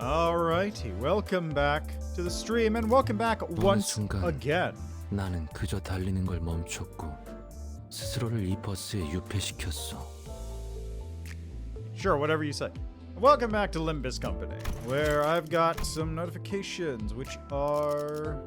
Alrighty, welcome back to the stream and welcome back once again. 나는 그저 달리는 걸 멈췄고 스스로를 이 버스에 유폐시켰어. Sure, whatever you say. Welcome back to Limbus Company, where I've got some notifications, which are...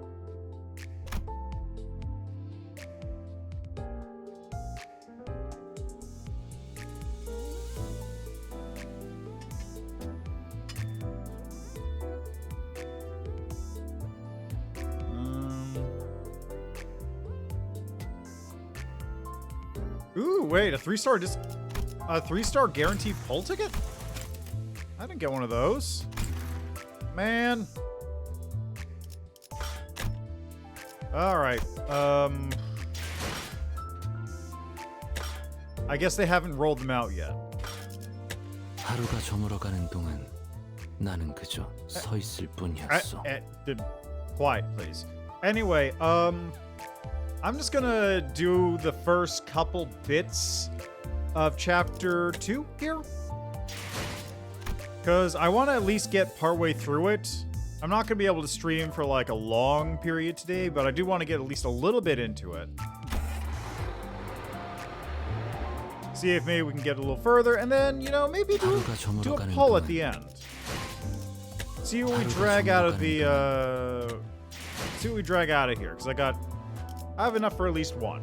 Ooh, wait, a 3-star guaranteed poll ticket? I didn't get one of those. Man. Alright, I guess they haven't rolled them out yet. 하루가 저물어가는 동안 나는 그저 서 있을 뿐이었어. Quiet, please. Anyway, I'm just gonna do the first couple bits of chapter 2 here. Because I want to at least get partway through it. I'm not going to be able to stream for like a long period today, but I do want to get at least a little bit into it. See if maybe we can get a little further, and then, you know, maybe do a poll at the end. See what we drag out of the, see what we drag out of here, because I have enough for at least one.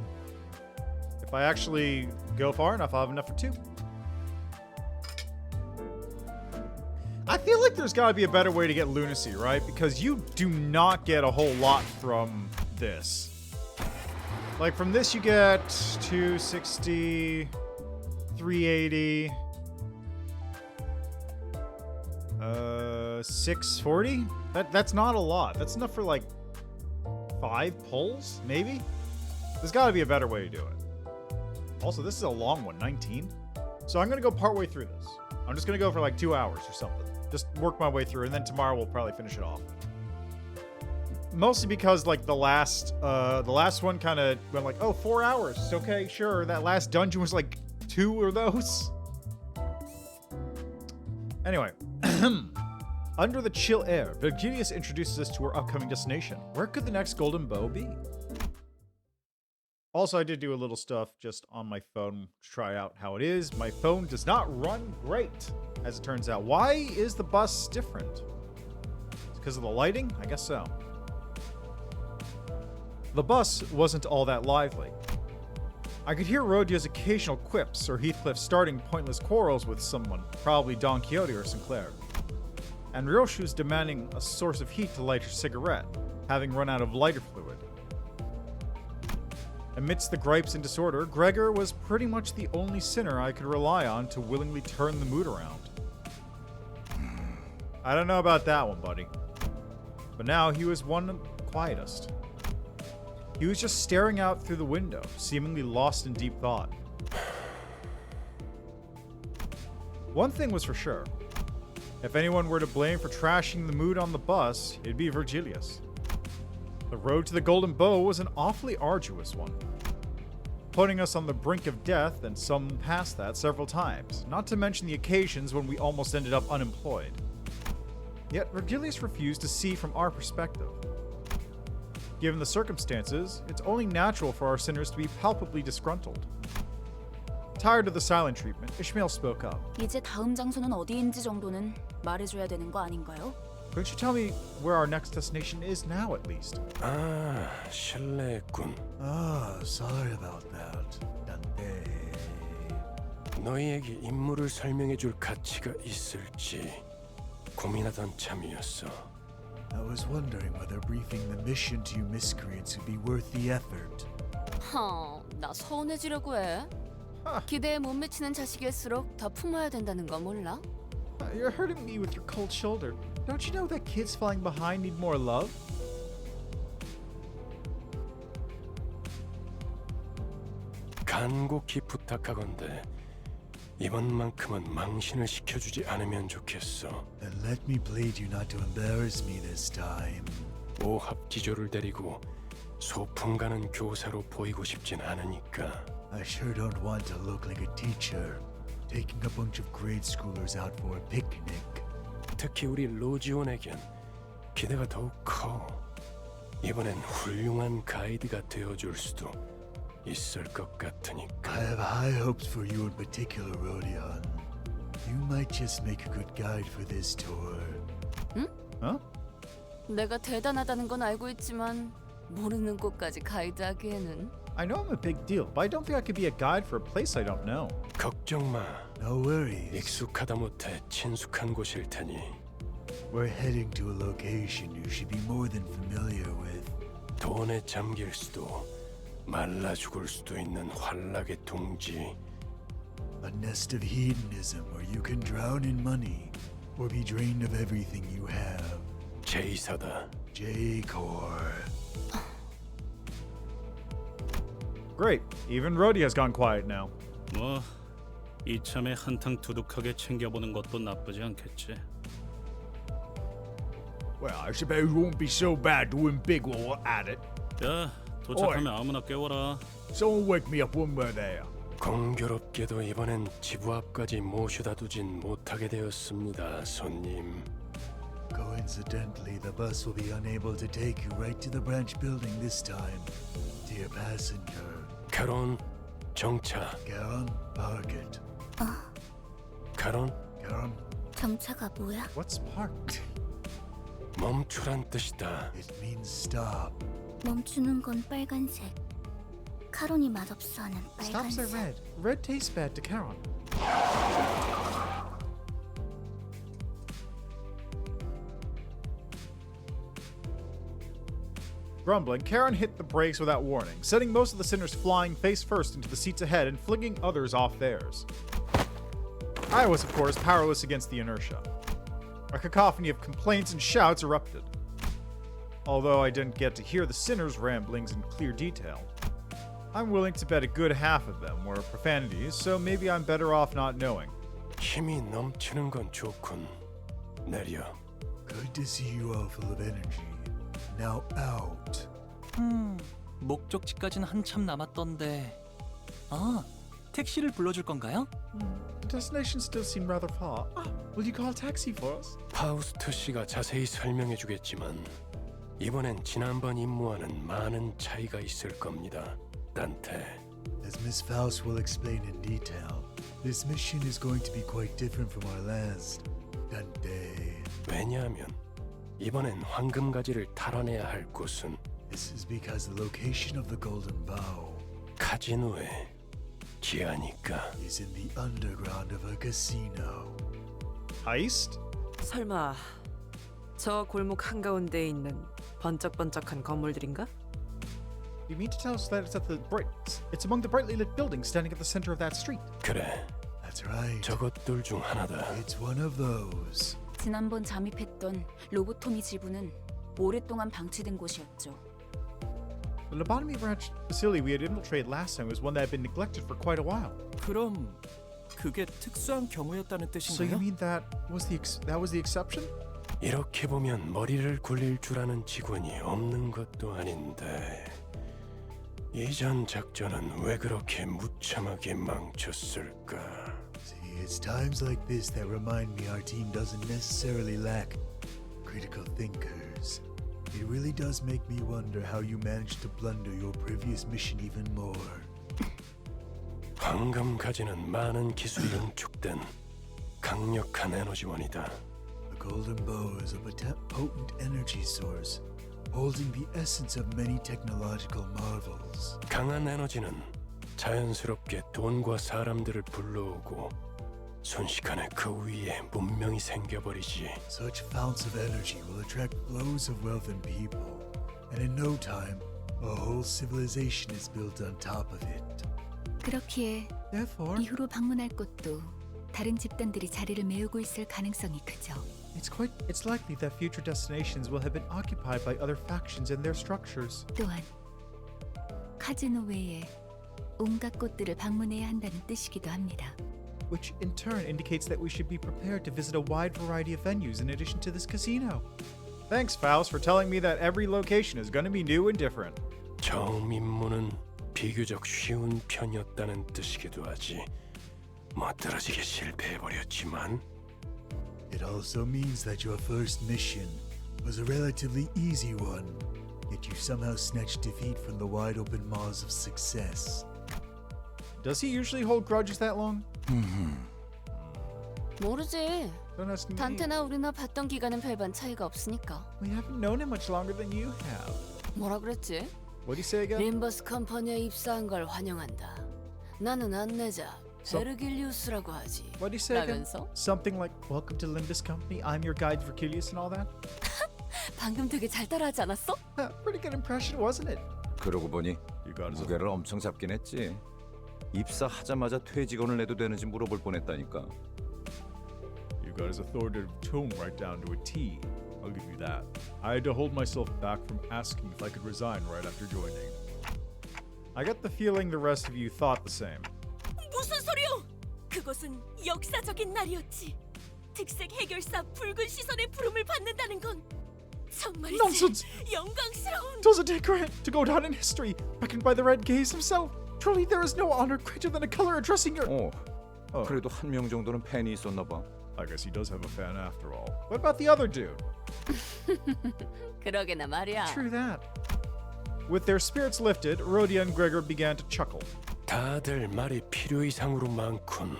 If I actually go far enough, I'll have enough for 2. I feel like there's got to be a better way to get lunacy, right? Because you do not get a whole lot from this. Like, from this you get 260, 380, 640? That's not a lot. That's enough for, like, 5 pulls, maybe? There's got to be a better way to do it. Also, this is a long one, 19. So I'm going to go partway through this. I'm just going to go for like 2 hours or something. Just work my way through, and then tomorrow we'll probably finish it off. Mostly because, like, the last one kind of went like, oh, 4 hours. Okay, sure. That last dungeon was like 2 of those. Anyway. Under the chill air, Virginius introduces us to our upcoming destination. Where could the next golden bow be? Also, I did do a little stuff just on my phone to try out how it is. My phone does not run great, as it turns out. Why is the bus different? It's because of the lighting? I guess so. The bus wasn't all that lively. I could hear Rhodia's occasional quips or Heathcliff starting pointless quarrels with someone, probably Don Quixote or Sinclair. And Ryoshu's demanding a source of heat to light her cigarette, having run out of lighter fluid. Amidst the gripes and disorder, Gregor was pretty much the only sinner I could rely on to willingly turn the mood around. I don't know about that one, buddy. But now he was one of the quietest. He was just staring out through the window, seemingly lost in deep thought. One thing was for sure. If anyone were to blame for trashing the mood on the bus, it'd be Virgilius. The road to the Golden Bow was an awfully arduous one, putting us on the brink of death and some past that several times, not to mention the occasions when we almost ended up unemployed. Yet Virgilius refused to see from our perspective. Given the circumstances, it's only natural for our sinners to be palpably disgruntled. Tired of the silent treatment, Ishmael spoke up. 이제 다음 장소는 어디인지 정도는 말해줘야 되는 거 아닌가요? Couldn't you tell me where our next destination is now, at least? 실례했군. Sorry about that. 난데. 너희에게 임무를 설명해줄 가치가 있을지 고민하던 참이었어. I was wondering whether briefing the mission to you miscreants would be worth the effort. 나 서운해지려고 해. 기대에 못 미치는 자식일수록 더 품어야 된다는 거 몰라? You're hurting me with your cold shoulder. Don't you know that kids falling behind need more love? 간곡히 부탁하건대 이번만큼은 망신을 시켜주지 않으면 좋겠어. Then let me plead you not to embarrass me this time. 오합지졸을 데리고 소풍 가는 교사로 보이고 싶진 않으니까. I sure don't want to look like a teacher taking a bunch of grade schoolers out for a picnic. 특히 우리 로지온에겐 기대가 더욱 커. 이번엔 훌륭한 가이드가 되어줄 수도 있을 것 같으니까. I have high hopes for you in particular, Rodion. You might just make a good guide for this tour. Huh? 내가 대단하다는 건 알고 있지만 모르는 곳까지 가이드하기에는. I know I'm a big deal, but I don't think I could be a guide for a place I don't know. 걱정 마. No worries. 익숙하다 못해 친숙한 곳일 테니. We're heading to a location you should be more than familiar with. 돈에 잠길 수도 말라 죽을 수도 있는 환락의 둥지. A nest of hedonism where you can drown in money or be drained of everything you have. 제이사다. J-Core. Great. Even Rhodey has gone quiet now. 뭐 이참에 한탕 두둑하게 챙겨보는 것도 나쁘지 않겠지. Well, I suppose it won't be so bad to win big while we're at it. 야, 도착하면 아무나 깨워라. Someone wake me up when we're there. 공교롭게도 이번엔 지부 앞까지 모셔다 두진 못하게 되었습니다, 손님. Coincidentally, the bus will be unable to take you right to the branch building this time. Dear passenger, 카론, 정차. Garon, park it. 카론, Garon, 정차가 뭐야? What's parked? 멈추란 뜻이다. it means stop. 멈추는 건 빨간색. 카론이 맛없어 하는 Stops are 빨간색. red. Red tastes bad to Charon. Grumbling, Charon hit the brakes without warning, sending most of the sinners flying face first into the seats ahead and flinging others off theirs. I was, of course, powerless against the inertia. A cacophony of complaints and shouts erupted. Although I didn't get to hear the sinners' ramblings in clear detail. I'm willing to bet a good half of them were profanities, so maybe I'm better off not knowing. 힘이 넘치는 건 좋군. 내려. Good to see you all full of energy. Now out. 목적지까진 한참 남았던데. 아, 택시를 불러줄 건가요? The destinations still seem rather far. Will you call a taxi for us? 파우스트 씨가 자세히 설명해 주겠지만 이번엔 지난번 임무와는 많은 차이가 있을 겁니다. 단테. As Miss Faust will explain in detail, this mission is going to be quite different from our last. Dante. 왜냐하면 이번엔 황금가지를 탈환해야 할 곳은 This is because the location of the Golden Bow 카지노의 지하니까. is in the underground of a casino. Heist? 설마 저 골목 한가운데에 있는 번쩍번쩍한 건물들인가? You mean to tell us that it's among the brightly lit buildings standing at the center of that street? 그래, That's right. 저것들 중 하나다. It's one of those. 지난번 잠입했던 로보토미 지부는 오랫동안 방치된 곳이었죠. The lobotomy branch facility we had infiltrated last time was one that had been neglected for quite a while. 그럼 그게 특수한 경우였다는 So you 뜻인가요? mean that was the exception? 이렇게 보면 머리를 굴릴 줄 아는 직원이 없는 것도 아닌데 이전 작전은 왜 그렇게 무참하게 망쳤을까? See, it's times like this that remind me our team doesn't necessarily lack critical thinkers. It really does make me wonder how you managed to blunder your previous mission even more. 황금가지는 많은 기술이 응축된 강력한 에너지원이다. The Golden Bow is a potent energy source, holding the essence of many technological marvels. 강한 에너지는 자연스럽게 돈과 사람들을 불러오고 순식간에 그 위에 문명이 생겨버리지. Such founts of energy will attract flows of wealth and people, and in no time, a whole civilization is built on top of it. 그렇기에 Therefore, 이후로 방문할 곳도 다른 집단들이 자리를 메우고 있을 가능성이 크죠. it's likely that future destinations will have been occupied by other factions and their structures. 또한 카지노 외에 온갖 곳들을 방문해야 한다는 뜻이기도 합니다. Which in turn indicates that we should be prepared to visit a wide variety of venues in addition to this casino. Thanks, Faust, for telling me that every location is going to be new and different. 처음 임무는 비교적 쉬운 편이었다는 뜻이기도 하지. 멋들어지게 실패해버렸지만 It also means that your first mission was a relatively easy one, yet you somehow snatched defeat from the wide open maws of success. Does he usually hold grudges that long? 모르지. Don't ask me. 단테나 우리나 봤던 기간은 별반 차이가 없으니까. We haven't known him much longer than you have. 뭐라 그랬지? What do you say again? 림버스 컴퍼니에 입사한 걸 환영한다. 나는 안내자 베르길리우스라고 하지. What do you say again? 라면서 Something like, welcome to Limbus Company, I'm your guide Vergilius and all that? 방금 되게 잘 따라하지 않았어? Pretty good impression, wasn't it? 그러고 보니 You got his 무게를 엄청 잡긴 했지. 입사하자마자 퇴직원을 내도 되는지 물어볼 뻔했다니까. You got his authoritative tone right down to a T. I'll give you that. I had to hold myself back from asking if I could resign right after joining. I get the feeling the rest of you thought the same. 무슨 소리요? 그것은 역사적인 날이었지. 특색 해결사 붉은 시선의 부름을 받는다는 건 정말이지 Nonsense! 영광스러운. Tells a Grant to go down in history, beckoned by the Red Gaze himself. Truly, there is no honor greater than a color addressing your. Oh. 그래도 한 명 정도는 팬이 있었나 봐. I guess he does have a fan after all. What about the other dude? 그러게나 말이야. True that. With their spirits lifted, Rhodia and Gregor began to chuckle. 다들 말이 필요 이상으로 많군.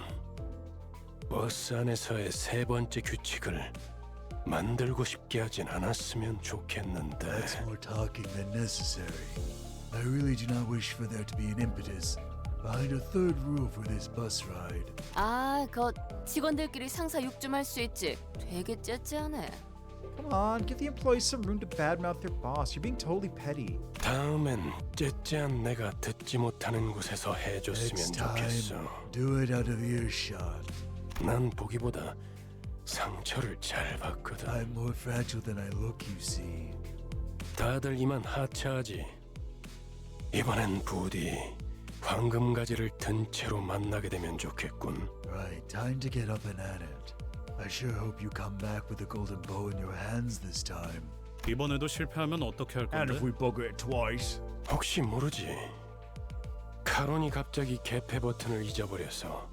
버스 안에서의 세 번째 규칙을 만들고 싶게 하진 않았으면 좋겠는데. That's more talking than necessary. I really do not wish for there to be an impetus behind a third rule for this bus ride. 아, 그 직원들끼리 상사 욕 좀 할 수 있지. 되게 째째하네. Come on, give the employees some room to badmouth their boss. You're being totally petty. 다음엔 째째한 내가 듣지 못하는 곳에서 해줬으면 Next 좋겠어. time, do it out of earshot. 난 보기보다 상처를 잘 받거든. I'm more fragile than I look, you see. 다들 이만 하차하지. 이번엔 부디 황금가지를 든 채로 만나게 되면 좋겠군. Right, time to get up and at it. I sure hope you come back with the golden bow in your hands this time. 이번에도 실패하면 어떻게 할 건데? we bugger it twice. 혹시 모르지. 카론이 갑자기 개폐 버튼을 잊어버려서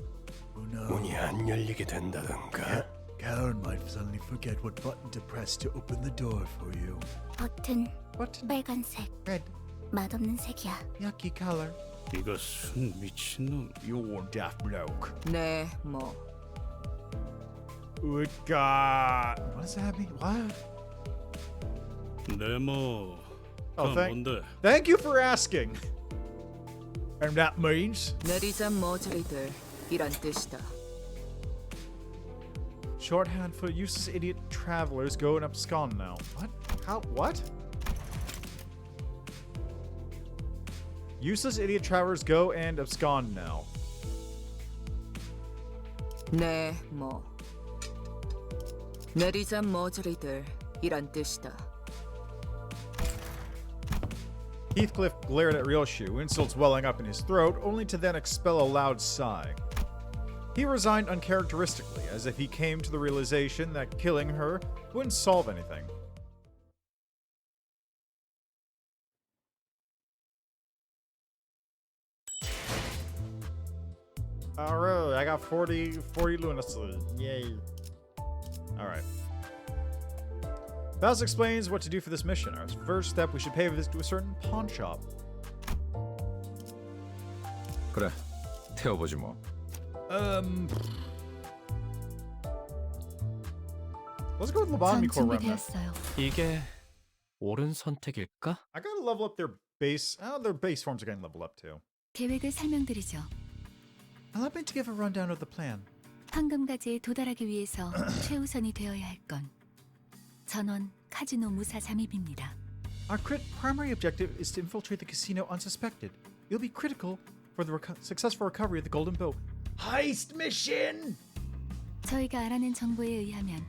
Who knows? 문이 안 열리게 된다던가. Karen might suddenly forget what button to press to open the door for you. 버튼 What? 빨간색 Red. 맛없는 색이야. Yucky color. 이것은 미친놈. You're daft bloke. 네, 뭐 Good God. What does that mean? What? 네모. Oh, 그건 뭔데? Thank you for asking. And that means? 내리자 머저리들 이란 뜻이다. Shorthand for useless idiot travelers go and abscond now. What? How? What? Useless idiot travelers go and abscond now. 네, 뭐 내리자 머저리들 이란 뜻이다. Heathcliff glared at Ryoshu, insults welling up in his throat, only to then expel a loud sigh. He resigned uncharacteristically, as if he came to the realization that killing her wouldn't solve anything. Alright, I got 40 lunacy. Yay. Alright. Baz explains what to do for this mission. Our first step, we should pay a visit to a certain pawn shop. 그래, 태워보지 뭐. Let's go with Lobotomy 전 Core Remnant. 준비되었어요. 이게 옳은 선택일까? I gotta level up their base. Oh, their base forms are getting leveled up too. 계획을 설명드리죠. Allow me to give a rundown of the plan. 황금가지에 도달하기 위해서 최우선이 되어야 할 건 전원 카지노 무사 잠입입니다. Our primary objective is to infiltrate the casino unsuspected. It'll be critical for the successful recovery of the Golden Bow. Heist mission! 저희가 알아낸 정보에 의하면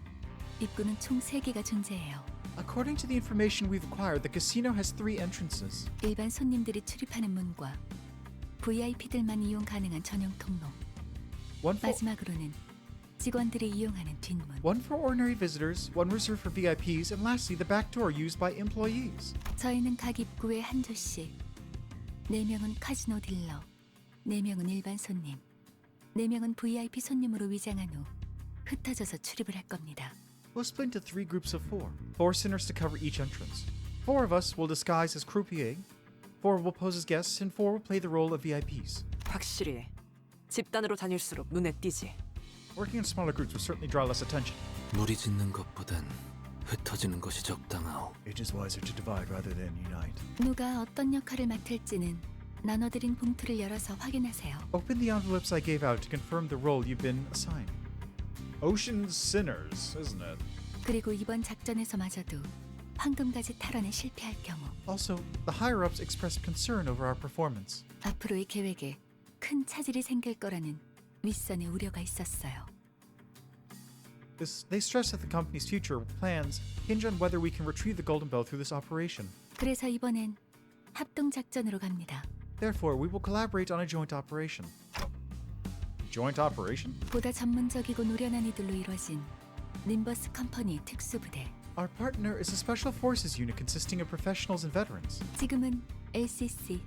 입구는 총 3개가 존재해요. According to the information we've acquired, the casino has 3 entrances. 일반 손님들이 출입하는 문과 VIP들만 이용 가능한 전용 통로. One for, 마지막으로는 직원들이 이용하는 뒷문. one for ordinary visitors, one reserved for VIPs, and lastly, the back door used by employees. 저희는 각 입구에 한 조씩 4명은 카지노 딜러, 4명은 일반 손님, 4명은 VIP 손님으로 위장한 후 흩어져서 출입을 할 겁니다. We'll split into 3 groups of 4. 4 sinners to cover each entrance. 4 of us will disguise as croupier, 4 will pose as guests, and 4 will play the role of VIPs. 확실히 집단으로 다닐수록 눈에 띄지. Working in smaller groups will certainly draw less attention. 무리 짓는 것보단 흩어지는 것이 적당하오. It is wiser to divide rather than unite. 누가 어떤 역할을 맡을지는 나눠드린 봉투를 열어서 확인하세요. Open the envelopes I gave out to confirm the role you've been assigned. Ocean's Sinners, isn't it? 그리고 이번 작전에서마저도 황금가지 탈환에 실패할 경우 Also, the higher-ups expressed concern over our performance. 앞으로의 계획에 큰 차질이 생길 거라는 윗선의 우려가 있었어요. They stress that the company's future plans hinge on whether we can retrieve the Golden Bow through this operation. 그래서 이번엔 합동 작전으로 갑니다. Therefore, we will collaborate on a joint operation. Joint operation? 보다 전문적이고 노련한 이들로 이루어진 림버스 컴퍼니 특수부대. Our partner is a special forces unit consisting of professionals and veterans. 지금은 LCC,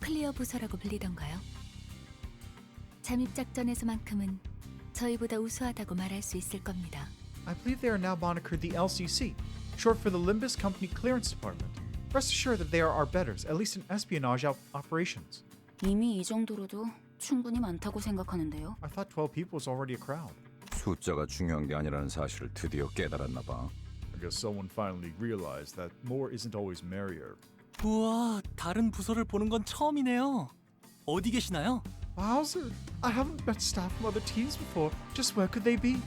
클리어 부서라고 불리던가요? 잠입 작전에서만큼은 저희보다 우수하다고 말할 수 있을 겁니다. I believe they are now monikered the LCC, short for the Limbus Company Clearance Department. Rest assured that they are our betters, at least in espionage operations. 이미 이 정도로도 충분히 많다고 생각하는데요. I thought 12 people was already a crowd. 숫자가 중요한 게 아니라는 사실을 드디어 깨달았나 봐. I guess someone finally realized that more isn't always merrier. 우와, 다른 부서를 보는 건 처음이네요. 어디 계시나요? Wowzer, I haven't met staff from other teams before. Just where could they be?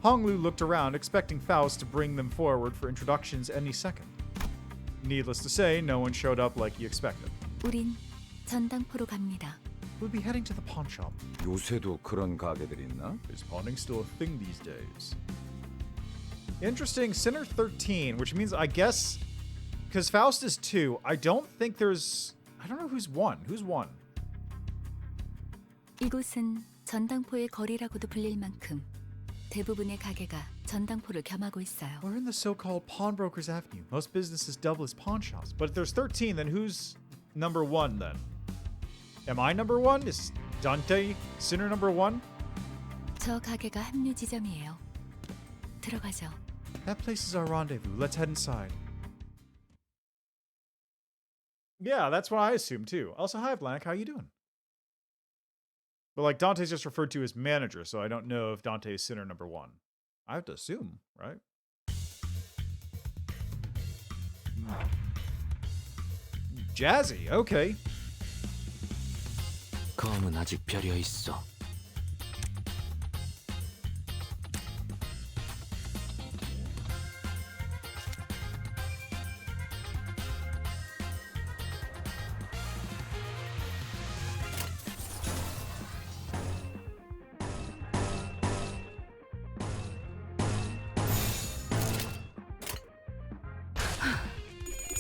Honglu looked around, expecting Faust to bring them forward for introductions any second. Needless to say, no one showed up like he expected. 우린 전당포로 갑니다. We'll be heading to the pawn shop. 요새도 그런 가게들이 있나? Is pawning still a thing these days? Interesting, Sinner 13, which means I guess, because Faust is 2, I don't think there's, I don't know who's 1. Who's 1? 이곳은 전당포의 거리라고도 불릴 만큼 대부분의 가게가 전당포를 겸하고 있어요. We're in the so-called Pawnbrokers Avenue. Most businesses double as pawn shops. But if there's 13, then who's number 1 then? Am I number 1? Is Dante Sinner number 1? 저 가게가 합류 지점이에요. 들어가죠. That place is our rendezvous. Let's head inside. Yeah, that's what I assumed too. Also, hi Blank, how you doing? But like Dante's just referred to as manager, so I don't know if Dante is Sinner number 1. I have to assume, right? Jazzy, okay. 검은 아직 벼려 있어.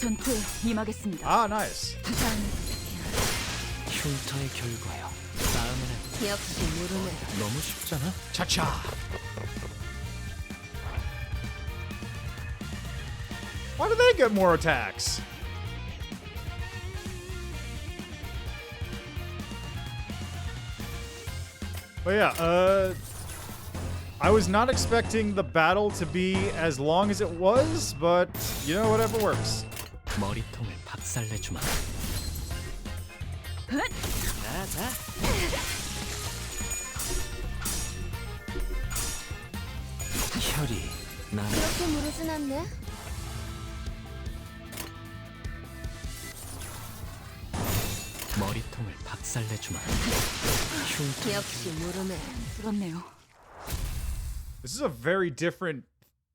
전투에 임하겠습니다. Ah, nice. 흉터의 결과요. 다음에는 역시 모르네. 너무 쉽잖아. Cha-cha. Why do they get more attacks? But yeah, I was not expecting the battle to be as long as it was, but you know, whatever works. 머리통을 박살내주마. 자. 혈이 나. 그렇게 무르진 않네. 머리통을 박살내주마. 흉터. 역시 모르네. 부럽네요. This is a very different,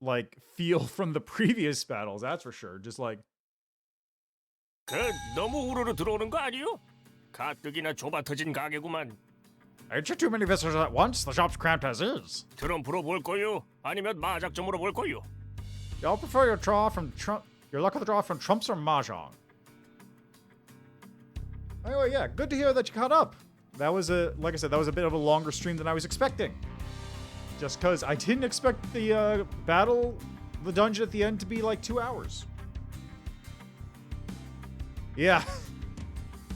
like, feel from the previous battles, that's for sure. Just like, 너무 우르르 들어오는 거 아니요? 가뜩이나 좁아터진 가게구만. ain't you too many visitors at once? The shop's cramped as is. 트럼프로 볼 거요? 아니면 마작점으로 볼 거요? Y'all prefer your draw from Trump, your luck of the draw from Trumps or Mahjong? Anyway, yeah, good to hear that you caught up. That was like I said, that was a bit of a longer stream than I was expecting. Just because I didn't expect the the dungeon at the end to be like 2 hours. Yeah.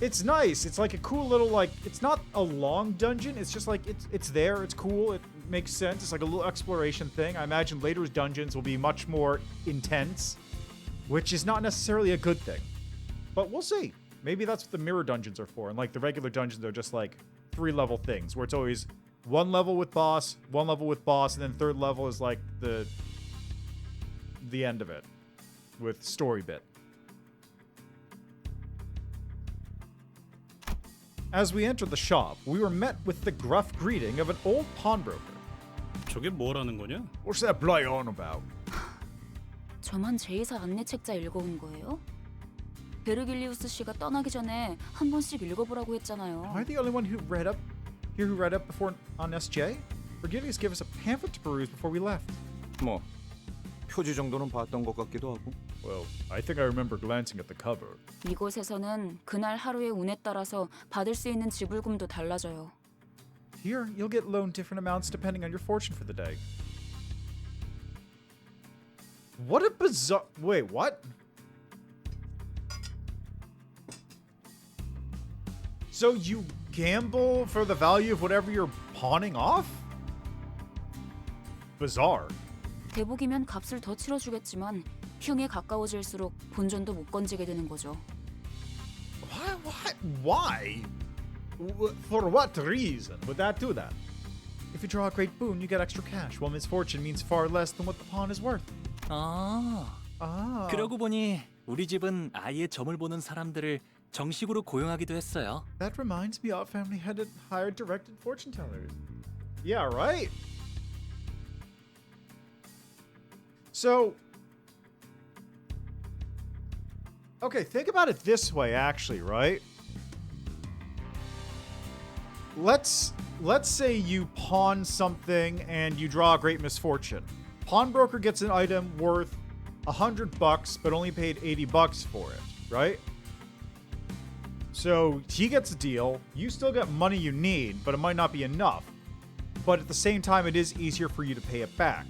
It's nice. It's like a cool little, like, it's not a long dungeon. It's just like, it's there. It's cool. makes sense. It's like a little exploration thing. I imagine later dungeons will be much more intense, which is not necessarily a good thing. But we'll see. Maybe that's what the mirror dungeons are for. And like the regular dungeons are just like 3-level things where it's always 1 level with boss, 1 level with boss, and then 3rd level is like the end of it with story bit. As we entered the shop, we were met with the gruff greeting of an old pawnbroker. 저게 뭐라는 거냐? What's that blight on about? 저만 제2사 안내 책자 읽어온 거예요? 베르길리우스 씨가 떠나기 전에 한 번씩 읽어보라고 했잖아요. Am I the only one who read up before on SJ? Virgilius gave us a pamphlet to peruse before we left. 뭐 표지 정도는 봤던 것 같기도 하고. Well, I think I remember glancing at the cover. 이곳에서는 그날 하루의 운에 따라서 받을 수 있는 지불금도 달라져요. Here, you'll get loaned different amounts depending on your fortune for the day. What a bizarre... Wait, what? So you gamble for the value of whatever you're pawning off? Bizarre. 대복이면 값을 더 치러주겠지만 흉에 가까워질수록 본전도 못 건지게 되는 거죠. Why? For what reason would that do that? If you draw a great boon, you get extra cash, while misfortune means far less than what the pawn is worth. 그러고 보니 우리 집은 아예 점을 보는 사람들을 정식으로 고용하기도 했어요. That reminds me, our family had hired directed fortune tellers. Yeah, right? So... Okay, think about it this way, actually, right? Let's say you pawn something and you draw a great misfortune. Pawnbroker gets an item worth $100, but only paid $80 for it, right? So he gets a deal. You still get money you need, but it might not be enough. But at the same time, it is easier for you to pay it back.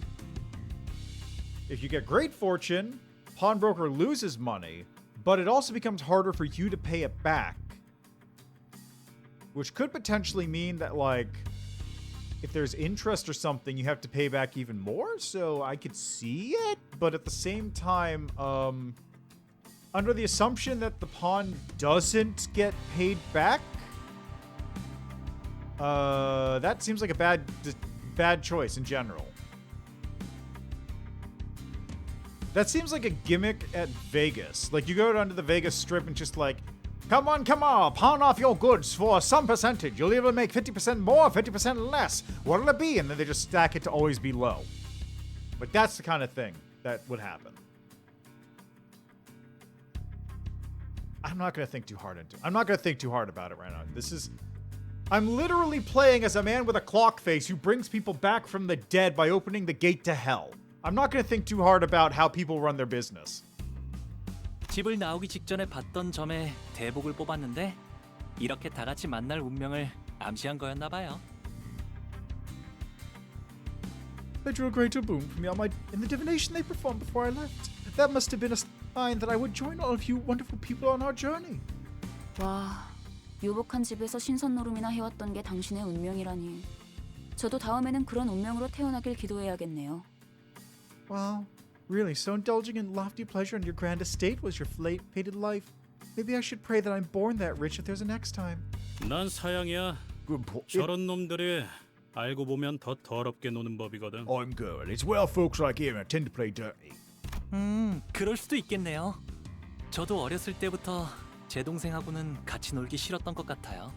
If you get great fortune, pawnbroker loses money, but it also becomes harder for you to pay it back. Which could potentially mean that, like, if there's interest or something, you have to pay back even more. So I could see it, but at the same time, under the assumption that the pawn doesn't get paid back, that seems like a bad choice in general. That seems like a gimmick at Vegas. Like, you go down to the Vegas Strip and just like, come on, pawn off your goods for some percentage. You'll either make 50% more, 50% less. What'll it be? And then they just stack it to always be low. But that's the kind of thing that would happen. I'm not going to think too hard about it right now. I'm literally playing as a man with a clock face who brings people back from the dead by opening the gate to hell. I'm not going to think too hard about how people run their business. 집을 나오기 직전에 봤던 점에 대복을 뽑았는데 이렇게 다 같이 만날 운명을 암시한 거였나 봐요. They drew a greater boon for me in the divination they performed before I left. That must have been a sign that I would join all of you wonderful people on our journey. 와, 유복한 집에서 신선 노름이나 해왔던 게 당신의 운명이라니. 저도 다음에는 그런 운명으로 태어나길 기도해야겠네요. Wow, really, so indulging in lofty pleasure on your grand estate was your fated life. Maybe I should pray that I'm born that rich if there's a next time. 난 사양이야. 저런 놈들이 알고 보면 더 더럽게 노는 법이거든. I'm good. It's well folks like him who tend to play dirty. 그럴 수도 있겠네요. 저도 어렸을 때부터 제 동생하고는 같이 놀기 싫었던 것 같아요.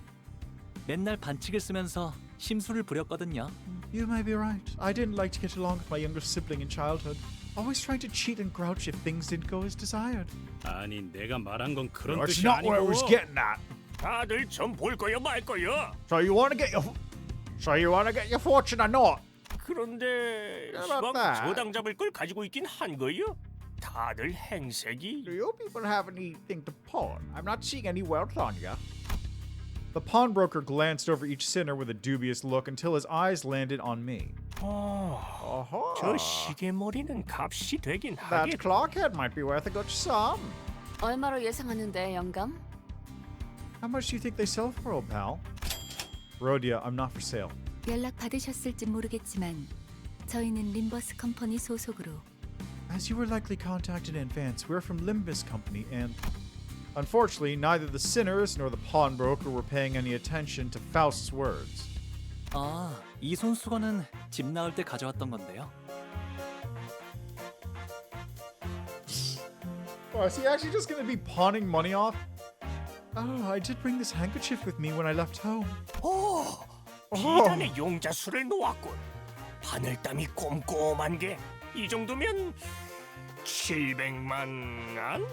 맨날 반칙을 쓰면서 심술을 부렸거든요. You may be right. I didn't like to get along with my younger sibling in childhood. Always trying to cheat and grouch if things didn't go as desired. 아니, 내가 말한 건 그런 That's 뜻이 not what I 아니고. was getting at. 다들 점 볼 거야 말 거야. So you want to get your fortune or not? 그런데 How about 시방 that? 저당 잡을 걸 가지고 있긴 한 거요. 다들 행색이. Do you people have anything to pawn? I'm not seeing any wealth on you. The pawnbroker glanced over each sinner with a dubious look until his eyes landed on me. 저 시계머리는 값이 되긴 That 하겠다. clock head might be worth a good sum. 얼마로 예상하는데, 영감? How much do you think they sell for, old pal? Rhodia, I'm not for sale. 연락 받으셨을지 모르겠지만 저희는 림버스 컴퍼니 소속으로 As you were likely contacted in advance, we're from Limbus Company and... Unfortunately, neither the sinners nor the pawnbroker were paying any attention to Faust's words. 아, 이 손수건은 집 나올 때 가져왔던 건데요. Oh, is he actually just gonna be pawning money off? Oh, I did bring this handkerchief with me when I left home. 오, 비단의 용자수를 놓았군. 바늘땀이 꼼꼼한 게 이 정도면 700만 원?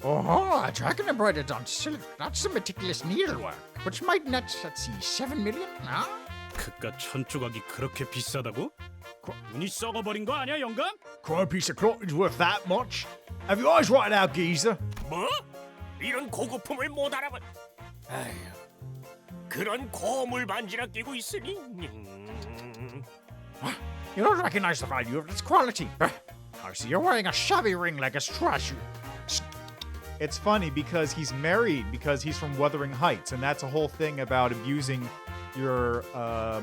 Oh, a dragon embroidered on silk. That's some meticulous needlework. Which might net, let's see, 7 million? Huh? 그깟 천조각이 그렇게 비싸다고? 눈이 썩어버린 거 아니야, 영감? Crime piece of cloth is worth that much? Have your eyes right out, geezer? 뭐? 이런 고급품을 못 알아본. 아휴, 그런 고물 반지나 끼고 있으니. You don't recognize the value of its quality. I see you're wearing a shabby ring like a straw. It's funny because he's married because he's from Wuthering Heights, and that's a whole thing about abusing your, I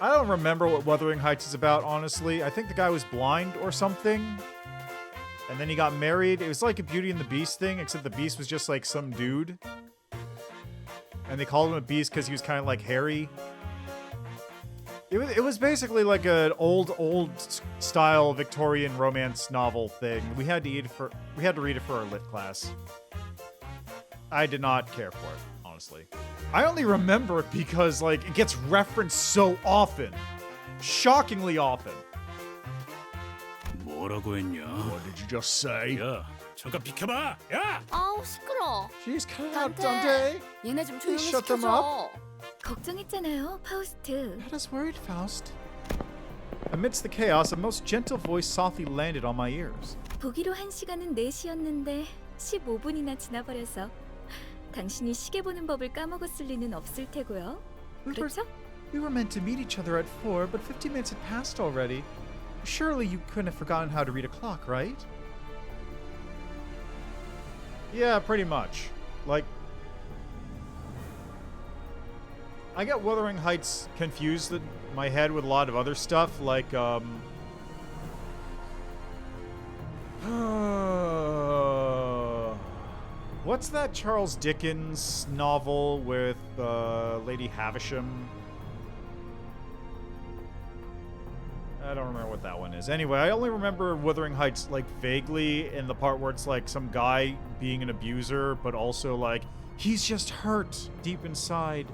don't remember what Wuthering Heights is about, honestly. I think the guy was blind or something. And then he got married. It was like a Beauty and the Beast thing, except the Beast was just like some dude. And they called him a beast because he was kind of like hairy. It was basically like an old style Victorian romance novel thing. We had to read it for our lit class. I did not care for it, honestly. I only remember it because like it gets referenced so often. Shockingly often. 뭐라고 했냐? What did you just say? 야, 잠깐 비켜봐! 야! 아우 시끄러. She's cut out, Dante. Dante. 얘네 좀 조용히 shut them 시켜줘. 걱정했잖아요, 파우스트. Had us worried, Faust. Amidst the chaos, a most gentle voice softly landed on my ears. 보기로 한 시간은 4시였는데 15분이나 지나버려서 당신이 시계 보는 법을 까먹었을 리는 없을 테고요. 그렇죠? We were meant to meet each other at 4, but 50 minutes had passed already. Surely you couldn't have forgotten how to read a clock, right? Yeah, pretty much. Like, I get Wuthering Heights confused in my head with a lot of other stuff, like, what's that Charles Dickens novel with Lady Havisham? I don't remember what that one is. Anyway, I only remember Wuthering Heights, like, vaguely in the part where it's, like, some guy being an abuser, but also, like, he's just hurt deep inside.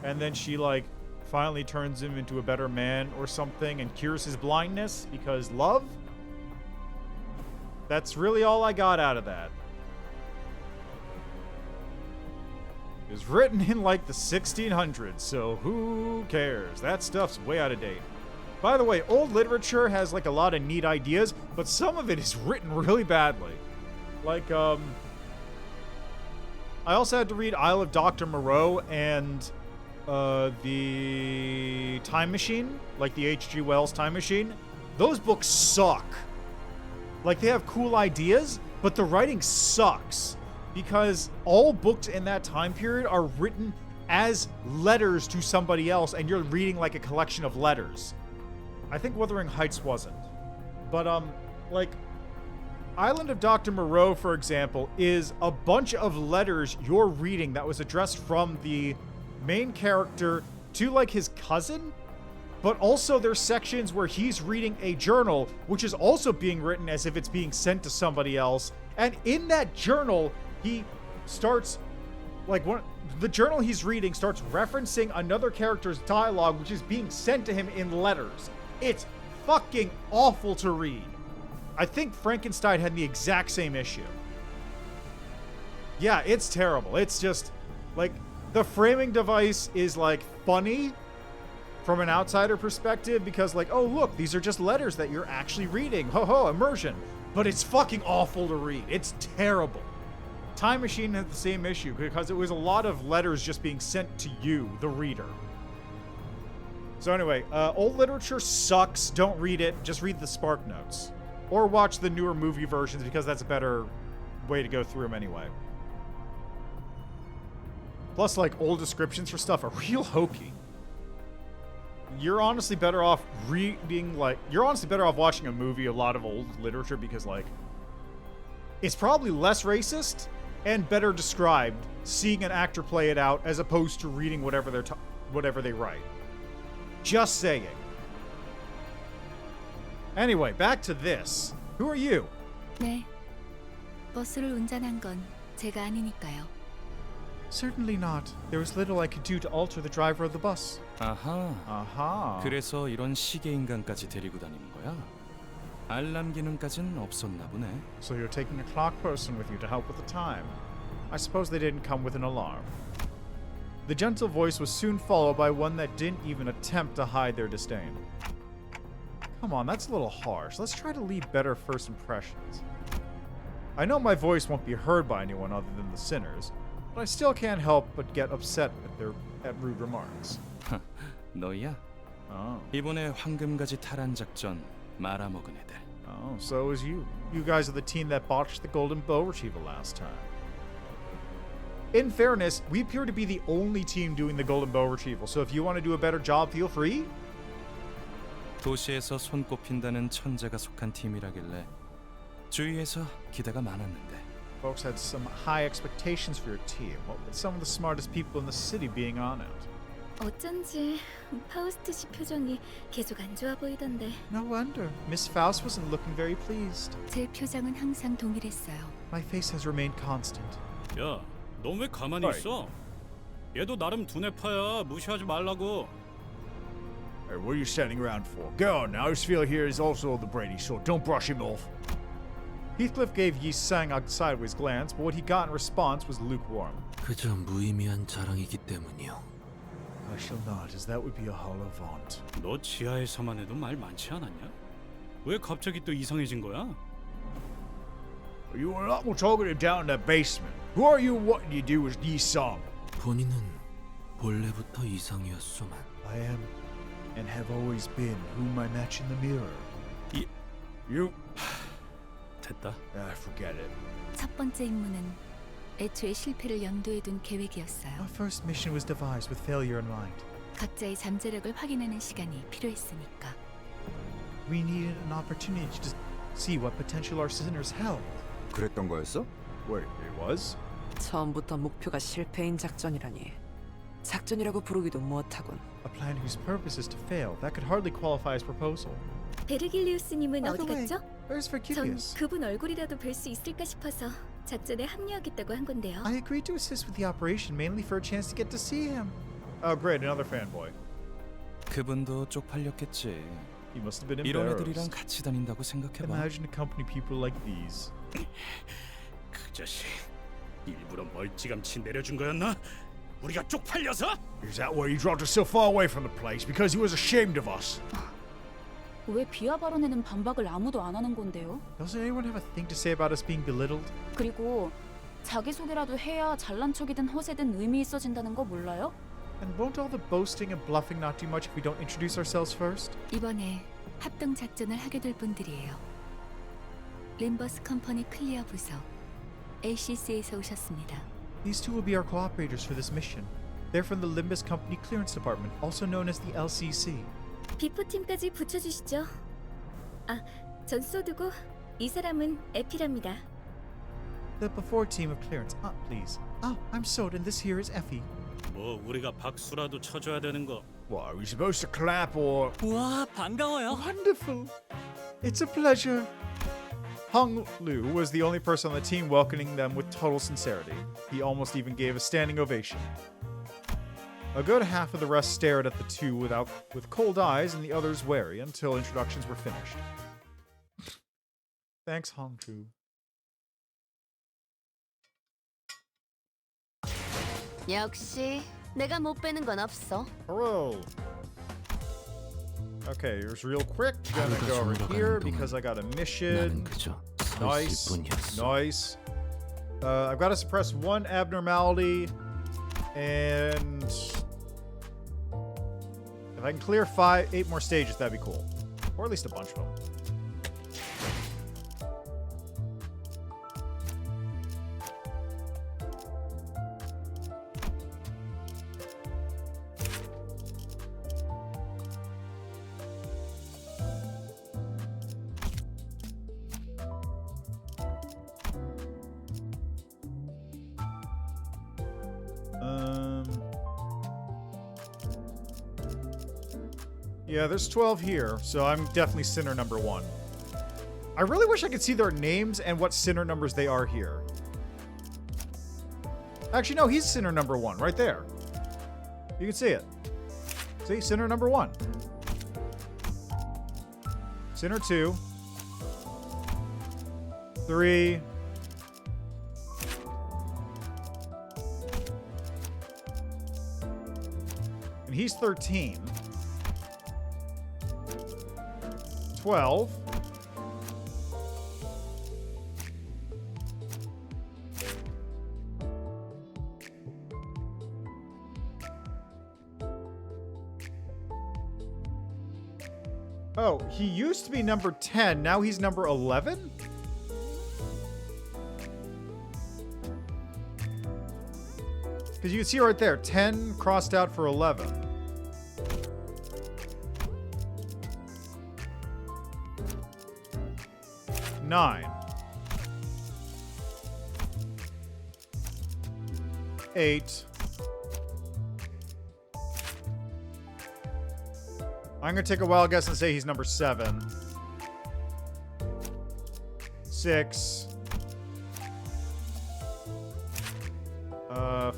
And then she, like, finally turns him into a better man or something and cures his blindness because love? That's really all I got out of that. It was written in, like, the 1600s, so who cares? That stuff's way out of date. By the way, old literature has, like, a lot of neat ideas, but some of it is written really badly. Like, I also had to read Isle of Dr. Moreau and the Time Machine, like the H.G. Wells Time Machine. Those books suck. Like, they have cool ideas, but the writing sucks. Because all books in that time period are written as letters to somebody else, and you're reading, like, a collection of letters. I think Wuthering Heights wasn't. But, like, Island of Dr. Moreau, for example, is a bunch of letters you're reading that was addressed from the main character to, like, his cousin. But also there's sections where he's reading a journal, which is also being written as if it's being sent to somebody else. And in that journal, he starts, like, the journal he's reading starts referencing another character's dialogue, which is being sent to him in letters. It's fucking awful to read. I think Frankenstein had the exact same issue. Yeah, it's terrible. It's just, like, the framing device is, like, funny from an outsider perspective because, like, oh, look, these are just letters that you're actually reading. Ho ho, immersion. But it's fucking awful to read. It's terrible. Time Machine had the same issue because it was a lot of letters just being sent to you, the reader. So anyway, old literature sucks. Don't read it. Just read the Spark Notes. Or watch the newer movie versions because that's a better way to go through them anyway. Plus, like, old descriptions for stuff are real hokey. you're honestly better off reading, like, you're honestly better off watching a movie, a lot of old literature, because, like, it's probably less racist and better described seeing an actor play it out as opposed to reading whatever they write. Just saying. Anyway, back to this. Who are you? 네. 버스를 운전한 건 제가 아니니까요. Certainly not. There was little I could do to alter the driver of the bus. 아하. 그래서 이런 시계 인간까지 데리고 다니는 거야? 알람 기능까진 없었나 보네. So you're taking a clock person with you to help with the time. I suppose they didn't come with an alarm. The gentle voice was soon followed by one that didn't even attempt to hide their disdain. Come on, that's a little harsh. Let's try to leave better first impressions. I know my voice won't be heard by anyone other than the sinners, but I still can't help but get upset at rude remarks. 너야? Oh. 이번에 황금가지 탈환 작전 말아먹은 애들. Oh, so is you. You guys are the team that botched the golden bow retrieval last time. In fairness, we appear to be the only team doing the golden bow retrieval, so if you want to do a better job, feel free. 도시에서 손꼽힌다는 천재가 속한 팀이라길래 주위에서 기대가 많았는데. Folks had some high expectations for your team, with some of the smartest people in the city being on it. 어쩐지 파우스트 씨 표정이 계속 안 좋아 보이던데. No wonder. Miss Faust wasn't looking very pleased. 제 표정은 항상 동일했어요. My face has remained constant. 야, 넌 왜 가만히 있어? 얘도 나름 두뇌파야. 무시하지 말라고. Hey, what are you standing around for? Go on now. This fella here is also the Brady sort. Don't brush him off. Heathcliff gave Yi Sang a sideways glance, but what he got in response was lukewarm. 그저 무의미한 자랑이기 때문이요. I shall not, as that would be a hollow vaunt. 너 지하에서만 해도 말 많지 않았냐? 왜 갑자기 또 이상해진 거야? You were a lot more talkative down in that basement. Who are you and what do you do with Yi Sang? 본인은 본래부터 이상이었소만. I am, and have always been, whom I match in the mirror. You... 됐다. Forget it. 첫 번째 임무는 애초에 실패를 염두에 둔 계획이었어요. Our first mission was devised with failure in mind. 각자의 잠재력을 확인하는 시간이 필요했으니까. We needed an opportunity to see what potential our sinners held. 그랬던 거였어? Wait, it was? 처음부터 목표가 실패인 작전이라니. 작전이라고 부르기도 못하군. A plan whose purpose is to fail. That could hardly qualify as proposal. 베르길리우스님은 By the 어디 way, 갔죠? where's 전 Vergilius? 그분 얼굴이라도 뵐 수 있을까 싶어서 작전에 합류하겠다고 한 건데요. I agreed to assist with the operation mainly for a chance to get to see him. Oh, great, another fanboy. 그분도 쪽팔렸겠지. He must have been 이런 embarrassed. 애들이랑 같이 다닌다고 생각해봐. Imagine to accompany people like these. 그 자식 일부러 멀찌감치 내려준 거였나? 우리가 쪽팔려서? Is that why you dropped us so far away from the place? Because he was ashamed of us? 왜 비하 발언에는 반박을 아무도 안 하는 건데요? Doesn't anyone have a thing to say about us being belittled? 그리고 자기소개라도 해야 잘난 척이든 허세든 의미 있어진다는 거 몰라요? And won't all the boasting and bluffing not do much if we don't introduce ourselves first? 이번에 합동 작전을 하게 될 분들이에요. 림버스 컴퍼니 클리어 부서 ACC에서 오셨습니다. These two will be our cooperators for this mission. They're from the Limbus Company Clearance Department, also known as the LCC. 비포팀까지 붙여주시죠. 아, 전 소드고 이 사람은 에피랍니다. The before team of clearance. Please. I'm Sod, and this here is Effie. 뭐 우리가 박수라도 쳐줘야 되는 거. What, are we supposed to clap or... 우와, 반가워요. Wonderful. It's a pleasure. Hung Lu was the only person on the team welcoming them with total sincerity. He almost even gave a standing ovation. A good half of the rest stared at the two with cold eyes and the others wary until introductions were finished. Thanks, Hong Lu. 역시 내가 못 빼는 건 없어. Hello. Okay, here's real quick. Gonna go over here because I got a mission. Nice. Nice. I've got to suppress one abnormality. And if I can clear 8 more stages, that'd be cool. Or at least a bunch of them. Yeah, there's 12 here, so I'm definitely sinner number 1. I really wish I could see their names and what sinner numbers they are here. Actually, no, he's sinner number 1, right there. You can see it. See, sinner number 1. Sinner 2. 3. And he's 13. 12. Oh, he used to be number 10. Now he's number 11? Because you can see right there, 10 crossed out for 11. Nine. 8. I'm going to take a wild guess and say he's number 7. 6.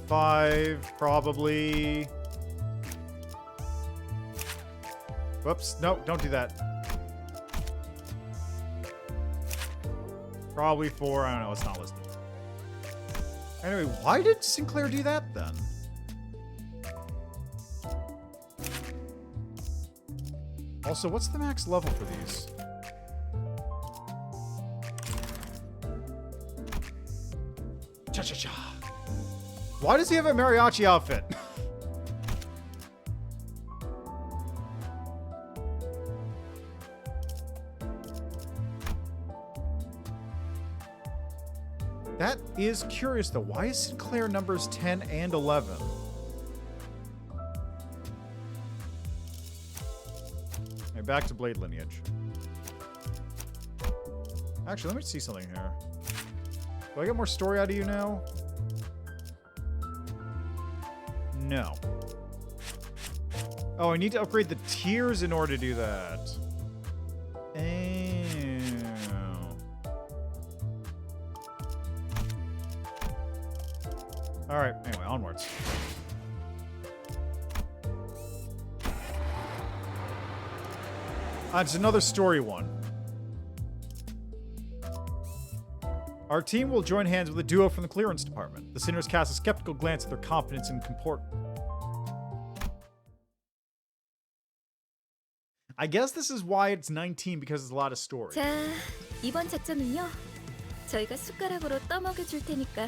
5, probably. Whoops. No, don't do that. Probably 4. I don't know. It's not listed. Anyway, why did Sinclair do that then? Also, what's the max level for these? Cha-cha-cha. Why does he have a mariachi outfit? That is curious, though. Why is Sinclair numbers 10 and 11? Okay, back to Blade Lineage. Actually, let me see something here. Do I get more story out of you now? No. Oh, I need to upgrade the tiers in order to do that. Alright, anyway, onwards. It's another story one. Our team will join hands with a duo from the clearance department. The Sinners cast a skeptical glance at their competence and comport. I guess this is why it's 19, because there's a lot of story. 자, 이번 작전은요. 저희가 숟가락으로 떠먹여 줄 테니까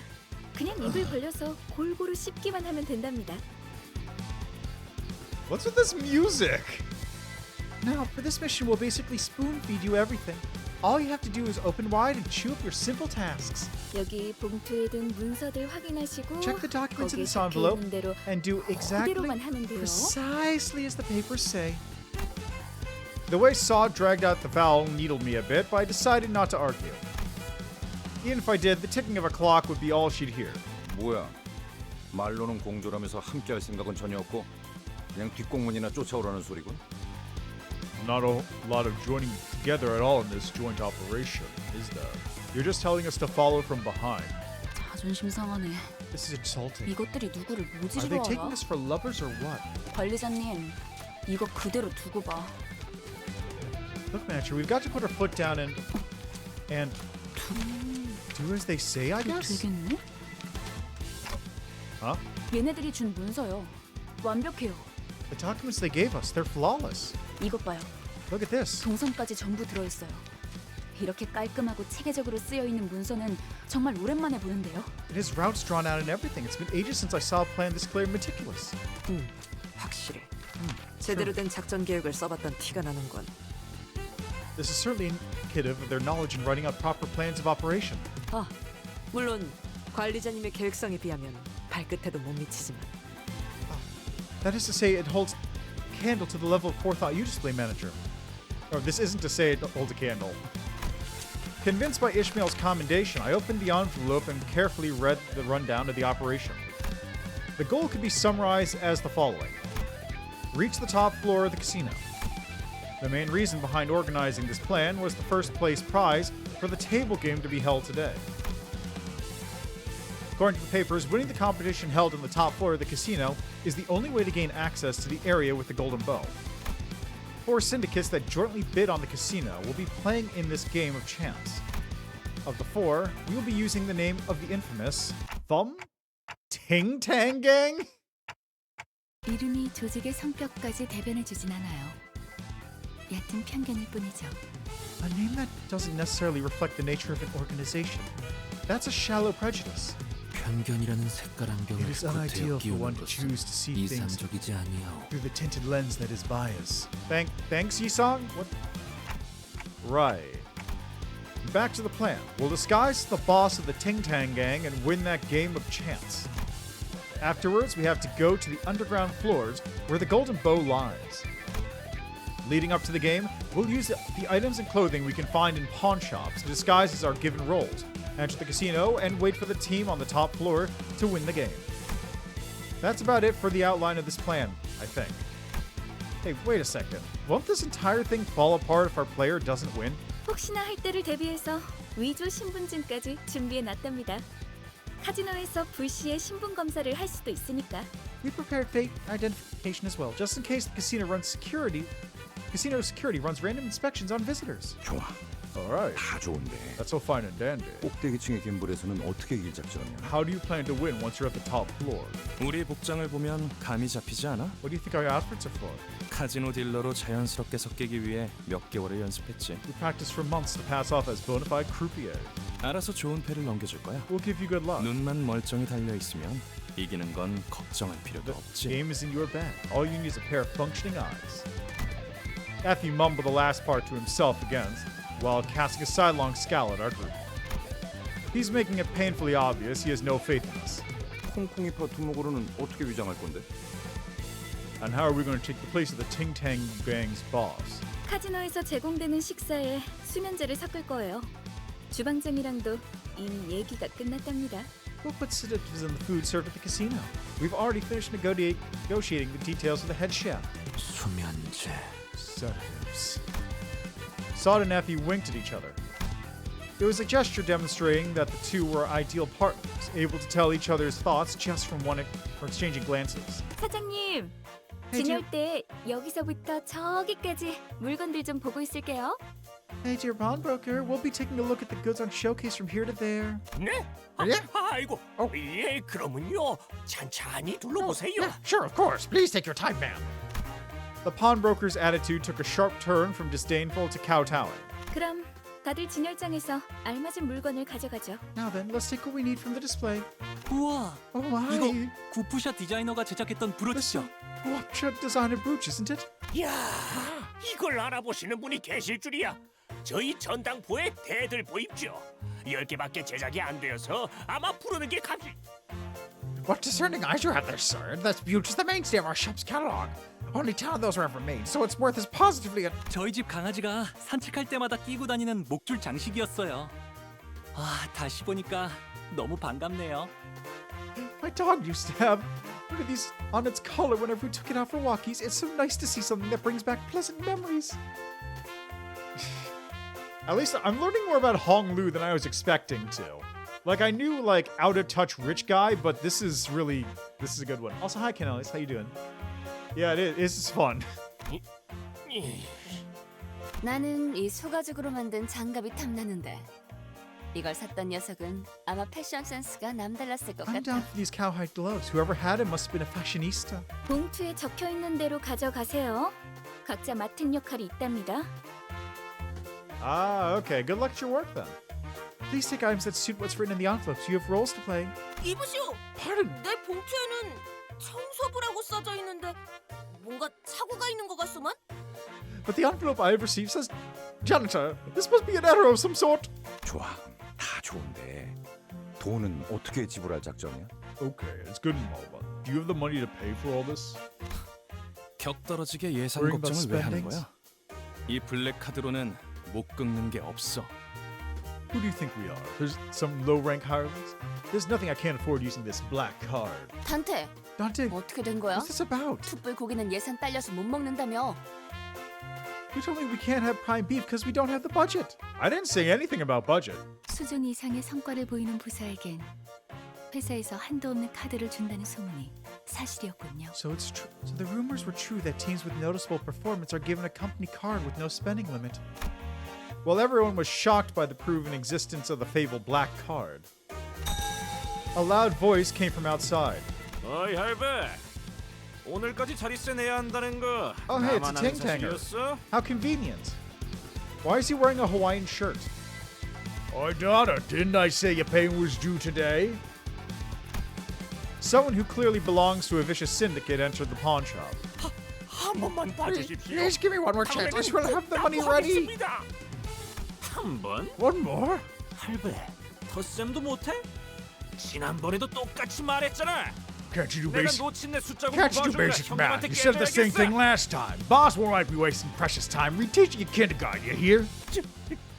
그냥 입을 벌려서 골고루 씹기만 하면 된답니다. What's with this music? Now, for this mission, we'll basically spoon-feed you everything. All you have to do is open wide and chew up your simple tasks. 여기 봉투에 든 문서들 확인하시고 Check the documents in 거기에 this envelope 적혀있는 대로 and do exactly, 그대로만 하면 돼요. precisely as the papers say. The way Saw dragged out the vowel needled me a bit, but I decided not to argue. Even if I did, the ticking of a clock would be all she'd hear. 뭐야? 말로는 공조라면서 함께할 생각은 전혀 없고 그냥 뒷공문이나 쫓아오라는 소리군. Not a lot of joining together at all in this joint operation, is there? You're just telling us to follow from behind. 자존심 상하네. This is insulting. 이것들이 누구를 Are 모지로 they 알아? taking us for lovers or what? 관리자님, 이거 그대로 두고 봐. Look, Mancher, we've got to put our foot down and do as they say, I guess? 되겠네? Huh? 얘네들이 준 문서요. 완벽해요. The documents they gave us, they're flawless. 이것 봐요. Look at this. 동선까지 전부 들어있어요. 이렇게 깔끔하고 체계적으로 쓰여 있는 문서는 정말 오랜만에 보는데요. It has routes drawn out and everything. It's been ages since I saw a plan this clear and meticulous. 확실해. 제대로 된 작전 계획을 써봤던 티가 나는군. This is certainly indicative of their knowledge in writing out proper plans of operation. 아, 물론 관리자님의 계획성에 비하면 발끝에도 못 미치지만. That is to say, it holds candle to the level of forethought you display, manager. Or this isn't to say it holds a candle. Convinced by Ishmael's commendation, I opened the envelope and carefully read the rundown of the operation. The goal could be summarized as the following. Reach the top floor of the casino. The main reason behind organizing this plan was the first place prize for the table game to be held today. According to the papers, winning the competition held on the top floor of the casino is the only way to gain access to the area with the golden bow. 4 syndicates that jointly bid on the casino will be playing in this game of chance. Of the 4, we will be using the name of the infamous Ting Tang Gang? 이름이 조직의 성격까지 대변해주진 않아요. 얕은 편견일 뿐이죠. A name that doesn't necessarily reflect the nature of an organization. That's a shallow prejudice. 편견이라는 색깔 안경을 It is unideal for one to 끼우는 choose to 것은 see things 이상적이지 아니하오. through the tinted lens that is bias. Thanks, Yisong? What? Right. Back to the plan. We'll disguise the boss of the Ting Tang Gang and win that game of chance. Afterwards, we have to go to the underground floors where the golden bow lies. Leading up to the game, we'll use the items and clothing we can find in pawn shops to disguise as our given roles, enter the casino, and wait for the team on the top floor to win the game. That's about it for the outline of this plan, I think. Hey, wait a second. Won't this entire thing fall apart if our player doesn't win? 혹시나 할 때를 대비해서 위조 신분증까지 준비해 놨답니다. 카지노에서 불시에 신분 검사를 할 수도 있으니까. We prepared fake identification as well, just in case the casino security runs random inspections on visitors. 좋아. Alright. 다 좋은데. That's all fine and dandy. 꼭대기층의 갬블에서는 어떻게 이길 작전이야? How do you plan to win once you're at the top floor? 우리 복장을 보면 감이 잡히지 않아? What do you think our outfits are for? 카지노 딜러로 자연스럽게 섞이기 위해 몇 개월을 연습했지. We practiced for months to pass off as bona fide croupiers. 알아서 좋은 패를 넘겨줄 거야. We'll give you good luck. 눈만 멀쩡히 달려 있으면 이기는 건 걱정할 필요도 없지. Game is in your bag. All you need is a pair of functioning eyes. Matthew mumbled the last part to himself again, while casting a sidelong scowl at our group. He's making it painfully obvious he has no faith in us. 콩콩이파 두목으로는 어떻게 위장할 건데? And how are we going to take the place of the Ting Tang Gang's boss? 카지노에서 제공되는 식사에 수면제를 섞을 거예요. 주방장이랑도 이미 얘기가 끝났답니다. We'll put sedatives in the food served at the casino. We've already finished negotiating the details with the head chef. 수면제. Sedatives. Sod and Effie winked at each other. It was a gesture demonstrating that the two were ideal partners, able to tell each other's thoughts just from exchanging glances. 사장님, 지낼 때 여기서부터 저기까지 물건들 좀 보고 있을게요. Hey, dear pawnbroker, we'll be taking a look at the goods on showcase from here to there. 네? 아이고, 예, 그러면요. 찬찬히 둘러보세요. Yeah, sure, of course. Please take your time, ma'am. The pawnbroker's attitude took a sharp turn from disdainful to kowtowing. 그럼 다들 진열장에서 알맞은 물건을 가져가죠. Now then, let's take what we need from the display. 우와, Oh my! 이거 구프샷 디자이너가 제작했던 브로치죠? What designer brooch, isn't it? 야, 이걸 알아보시는 분이 계실 줄이야. 저희 전당포에 대들 보입죠. 10개밖에 제작이 안 되어서 아마 부르는 게 값이. What discerning eyes you have there, sir. This brooch is the mainstay of our shop's catalog. Only 10 of those were ever made, so its worth is positively a... 저희 집 강아지가 산책할 때마다 끼고 다니는 목줄 장식이었어요. 아, 다시 보니까 너무 반갑네요. My dog used to have one of these on its collar whenever we took it out for walkies. It's so nice to see something that brings back pleasant memories. At least I'm learning more about Hong Lu than I was expecting to. Like, I knew, like, out-of-touch rich guy, but this is a good one. Also, hi, Ken Ellis. How you doing? Yeah, it is. This is fun. 나는 이 소가죽으로 만든 장갑이 탐나는데 이걸 샀던 녀석은 아마 패션 센스가 남달랐을 것 I'm 같아. down for these cowhide gloves. Whoever had it must have been a fashionista. 봉투에 적혀 있는 대로 가져가세요. 각자 맡은 역할이 있답니다. Ah, okay. Good luck at your work, then. Please take items that suit what's written in the envelopes. You have roles to play. 이보시오. Pardon? 내 봉투에는 청소부라고 써져 있는데 뭔가 착오가 있는 것 같소만? But the envelope I have received says, Janitor, this must be an error of some sort. 좋아, 다 좋은데 돈은 어떻게 지불할 작전이야? Okay, it's good and all, but do you have the money to pay for all this? 격 떨어지게 예산 Worrying about 걱정을 왜 하는 spendings? 거야? 이 블랙 카드로는 못 긁는 게 없어. Who do you think we are? There's some low-rank hirelings? There's nothing I can't afford using this black card. 단테, Dante, 어떻게 된 거야? what's this about? 툭불 고기는 예산 딸려서 못 먹는다며. You told me we can't have prime beef because we don't have the budget. I didn't say anything about budget. 수준 이상의 성과를 보이는 부사에겐 회사에서 한도 없는 카드를 준다는 소문이 사실이었군요. So it's true. So the rumors were true that teams with noticeable performance are given a company card with no spending limit. While everyone was shocked by the proven existence of the fabled black card, a loud voice came from outside. 어이 할배, 오늘까지 자리세 내야 한다는 거 Oh, hey, it's a 나만 아는 Ting-Tanger. 사실이었어? How convenient. Why is he wearing a Hawaiian shirt? Oh, daughter, didn't I say your pay was due today? Someone who clearly belongs to a vicious syndicate entered the pawn shop. 한 번만 봐주십시오. Please give me one more chance. I swear to have the money ready. 한 번? One more? 할배, 덧셈도 못해? 지난번에도 똑같이 말했잖아. Can't you do 내가 basic? 놓친 내 숫자고 Can't you do basic math? You said the same thing last time. Boss won't like me wasting precious time reteaching you kindergarten. You hear?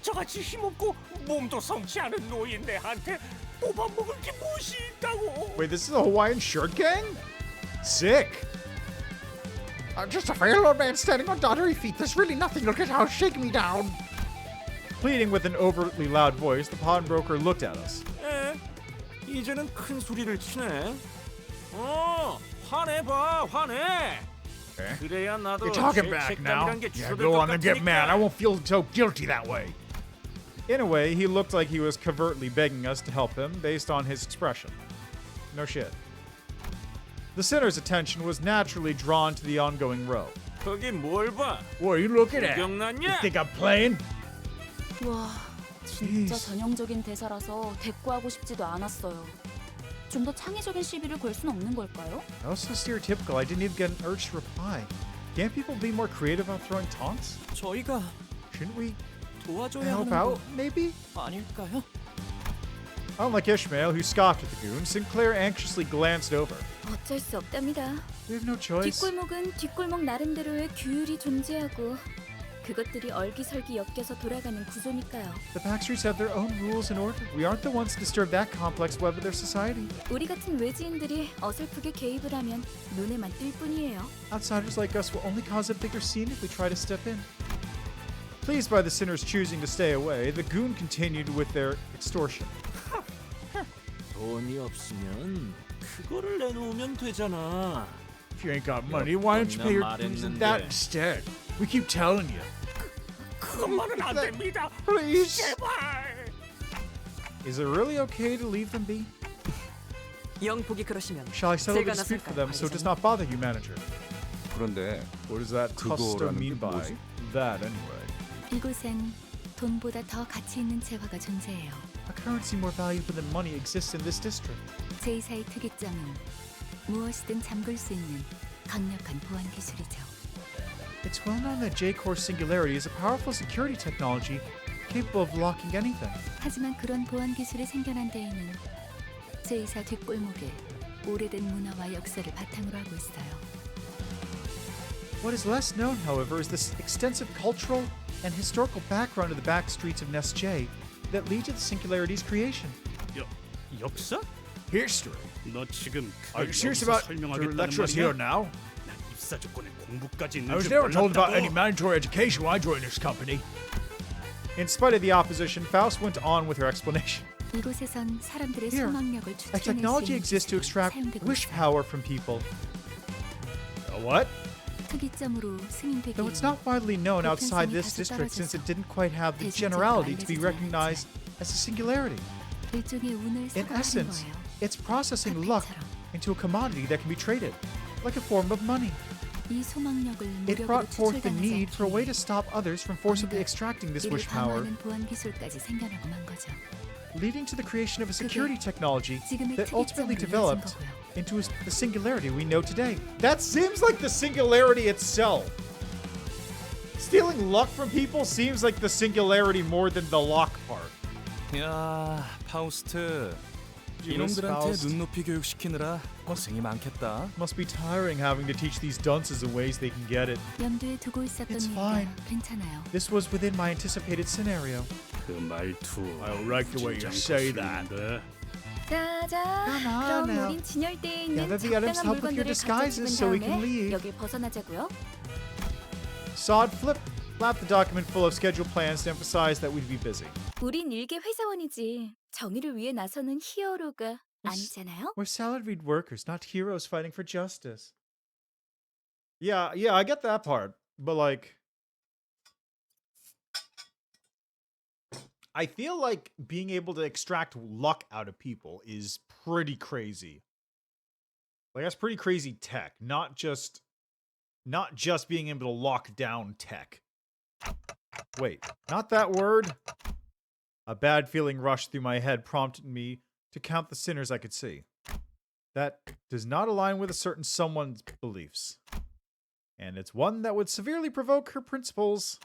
저같이 힘없고 몸도 성치 않은 노인네한테 뽑아먹을 게 무엇이 있다고? Wait, this is a Hawaiian shirt gang? Sick. I'm just a frail old man standing on dottery feet. There's really nothing. Look at how shaking me down. Pleading with an overtly loud voice, the pawnbroker looked at us. 에? 이제는 큰 소리를 치네. 화내봐, 화내. 그래야 나도 You're talking back now. 책임감이란 게 Yeah, 줄어들 go 것 on and get mad. I 같으니까. won't feel so guilty that way. In a way, he looked like he was covertly begging us to help him based on his expression. No shit. The sinner's attention was naturally drawn to the ongoing row. 거기 뭘 봐? What are you looking at? 구경났냐? You think I'm playing? 와, 진짜 Jeez. 전형적인 대사라서 대꾸하고 싶지도 않았어요. 좀 더 창의적인 시비를 걸 순 없는 걸까요? That was so stereotypical, I didn't even get an urge to reply. Can't people be more creative about throwing taunts? 저희가 Shouldn't we 도와줘야 help 하는 out, 거 maybe? 아닐까요? Unlike Ishmael, who scoffed at the goon, Sinclair anxiously glanced over. 어쩔 수 없답니다. We have no choice. 뒷골목은 뒷골목 나름대로의 규율이 존재하고 그것들이 얼기설기 엮여서 돌아가는 구조니까요. The Backstreets have their own rules and order. We aren't the ones to disturb that complex web of their society. 우리 같은 외지인들이 어설프게 개입을 하면 눈에만 띌 뿐이에요. Outsiders like us will only cause a bigger scene if we try to step in. Pleased by the sinners choosing to stay away, the goon continued with their extortion. 돈이 없으면 그거를 내놓으면 되잖아. If you ain't got money, why don't you pay your dues in that instead? We keep telling you. 그것만은 안 됩니다. Please. 제발. Is it really okay to leave them be? 영폭이 그러시면 Shall I settle the 제가 dispute for 나설까요, them so it does 관리자님? not bother you, manager? 그런데 What does that custom 그거라는 mean 게 by 뭐지? that anyway? 이곳엔 돈보다 더 가치 있는 재화가 존재해요. A currency more valuable than money exists in this district. 제2사의 특이점은 무엇이든 잠글 수 있는 강력한 보안 기술이죠. It's well known that J-Core Singularity is a powerful security technology capable of locking anything. 하지만 그런 보안 기술이 생겨난 데에는 제2사 뒷골목에 오래된 문화와 역사를 바탕으로 하고 있어요. What is less known, however, is the extensive cultural and historical background of the back streets of Nest J that lead to the Singularity's creation. 역사? History. 너 지금 Are you serious 여기서 about 설명하겠다는 your lectures here 말이야? now? 난 입사 조건에 공부까지 있는 I was 줄 never told about any 몰랐다고. mandatory education when I joined this company. In spite of the opposition, Faust went on with her explanation. 이곳에선 사람들의 Here, 소망력을 A 추출해낼 수 technology 있는 exists to 기술이 extract 사용되고 wish 있어요. power from people. A what? 특이점으로 승인되기 Though it's not widely known outside this district since it didn't quite have the generality to be recognized as a singularity. 일종의 운을 In 사고하는 essence, 거예요. it's processing luck into a commodity that can be traded, like a form of money. 이 소망력을 It 무력으로 brought forth the 추출당하지 need for a way 않게 to stop others from forcibly extracting this 이를 wish power, 방어하는 보안 기술까지 생겨나고 만 거죠. leading to the creation of a security technology 지금의 that ultimately 특이점으로 developed 이어진 거고요. into the singularity we know today. That seems like the singularity itself. Stealing luck from people seems like the singularity more than the lock part. 야, 파우스트. Yes, 이놈들한테 Faust. 눈높이 교육시키느라 고생이 많겠다. Must be tiring having to teach these dunces the ways they can get it. 염두에 두고 있었던 It's 일이라 fine. 괜찮아요. This was within my anticipated scenario. 그 말투. I like the way you say that. 자자, Come on 그럼 now. 우린 진열대에 있는 Gather the items 적당한 to help with your 물건들을 가져 disguises 집은 so we can 다음에 leave. 여길 벗어나자고요. Sod flip slapped the document full of scheduled plans to emphasize that we'd be busy. 우린 일개 회사원이지. 정의를 위해 나서는 히어로가 아니잖아요. We're salaried workers, not heroes fighting for justice. Yeah, I get that part. But, like, I feel like being able to extract luck out of people is pretty crazy. Like, that's pretty crazy tech, not just being able to lock down tech. Wait, not that word? A bad feeling rushed through my head, prompting me to count the sinners I could see. That does not align with a certain someone's beliefs. And it's one that would severely provoke her principles.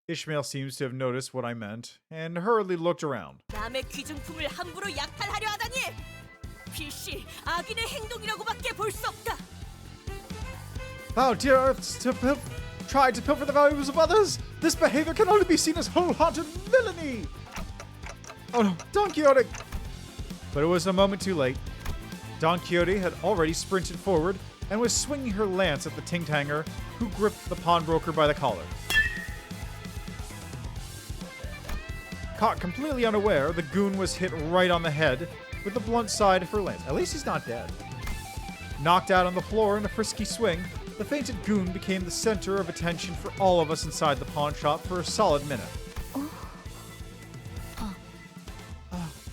Ishmael seems to have noticed what I meant, and hurriedly looked around. 남의 귀중품을 함부로 약탈하려 하다니! 필시 악인의 행동이라고밖에 볼 수 없다. Thou dear earths tried to pilfer the valuables of others! This behavior can only be seen as wholehearted villainy! Oh no, Don Quixote! But it was a moment too late. Don Quixote had already sprinted forward and was swinging her lance at the Tingtanger, who gripped the pawnbroker by the collar. Caught completely unaware, the goon was hit right on the head with the blunt side of her lance. At least he's not dead. Knocked out on the floor in a frisky swing, the fainted goon became the center of attention for all of us inside the pawn shop for a solid minute.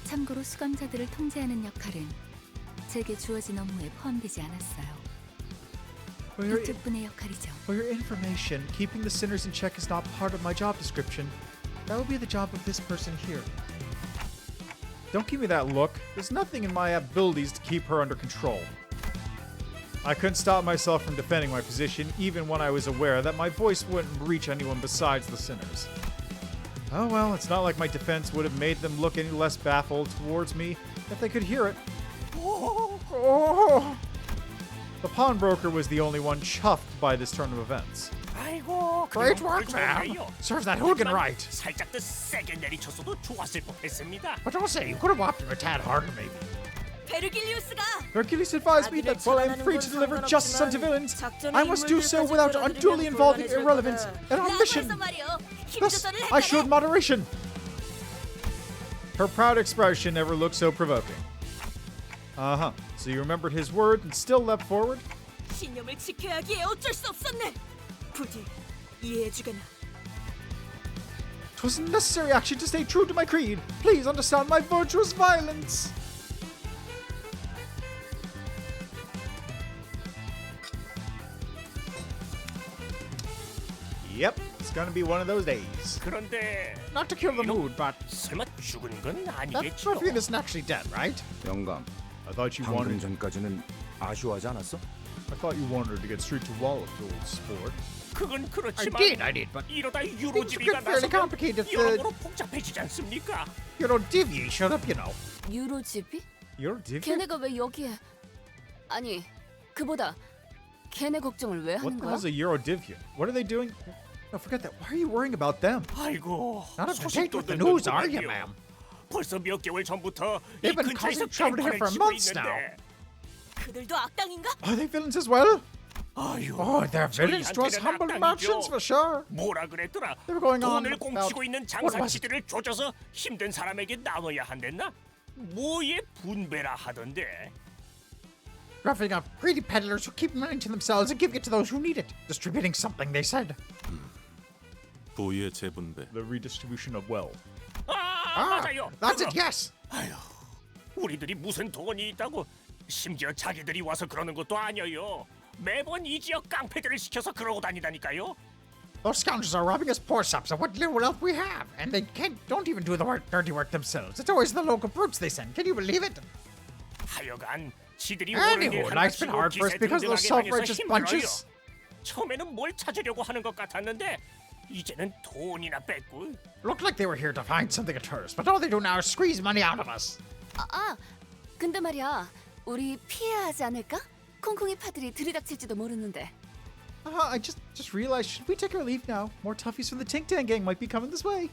참고로 수감자들을 통제하는 역할은 제게 주어진 업무에 포함되지 않았어요. 이쪽분의 역할이죠. For your information, keeping the sinners in check is not part of my job description. That will be the job of this person here. Don't give me that look. There's nothing in my abilities to keep her under control. I couldn't stop myself from defending my position, even when I was aware that my voice wouldn't reach anyone besides the sinners. Oh well, it's not like my defense would have made them look any less baffled towards me if they could hear it. The pawnbroker was the only one chuffed by this turn of events. Great work, man. Serves that hooligan right. 살짝 더 세게 내리쳤어도 좋았을 뻔했습니다. But don't say, you could have whopped him a tad harder, maybe. Hercules advised me that while I am free to deliver justice unto villains, I must do so without unduly involving irrelevance in our mission. Thus, I showed moderation. Her proud expression never looked so provoking. Uh-huh. So you remembered his word and still leapt forward? 신념을 지켜야 하기에 어쩔 수 없었네. 부디 이해해주게나. 'Twas a necessary action to stay true to my creed. Please understand my virtuous violence. Yep, it's gonna be one of those days. 그런데 Not to kill the mood, but 설마 죽은 건 that 아니겠죠? perfume isn't actually dead, right? 영감, I thought you 방금 wanted. 전까지는 아쉬워하지 않았어? I thought you wanted to get straight to Wallach, old sport. 그건 그렇지만 I did, but 이러다 things 유로지비가 get fairly 나서면 complicated. 여러모로 복잡해지지 않습니까? You don't deviate, shut up, you know. 유로집이? You're different. 걔네가 왜 여기에? 아니, 그보다 걔네 걱정을 왜 What 하는 the 거야? hell's a Eurodivia? What are they doing? No, forget that. Why are you worrying about them? 아이고, Not up to date 소식도 with the 듣는 news, are you, 거군요. ma'am? 벌써 몇 개월 전부터 이 They've been 근처에서 causing trouble here for 깽판을 치고 months 있는데 그들도 악당인가? Are they villains as well? 아유, Oh, they're villains to us 저희한테는 humble 악당이죠. merchants for sure. 뭐라 그랬더라? They were going on 돈을 about 공치고 있는 what was it? 장사치들을 조져서 힘든 사람에게 나눠야 한댔나? 뭐의 분배라 하던데. Roughing up greedy peddlers who keep money to themselves and giving it to those who need it. Distributing something, they said. 부의 재분배. The redistribution of wealth. 맞아요. That's 그거. it, yes. 아휴, 우리들이 무슨 돈이 있다고 심지어 자기들이 와서 그러는 것도 아니에요. 매번 이 지역 깡패들을 시켜서 그러고 다니다니까요. Those scoundrels are robbing us poor saps of what little wealth we have, and they don't even do the dirty work themselves. It's always the local brutes they send. Can you believe it? 하여간 지들이 Anywho, life's been hard for us because of those self-righteous bunches. 처음에는 뭘 찾으려고 하는 것 같았는데 이제는 돈이나 뺏고. Looked like they were here to find something at first, but all they do now is squeeze money out of us. 근데 말이야, 우리 피해야 하지 않을까? 콩콩이 파들이 들이닥칠지도 모르는데. I just realized, should we take our leave now? More toughies from the Tink Tang gang might be coming this way.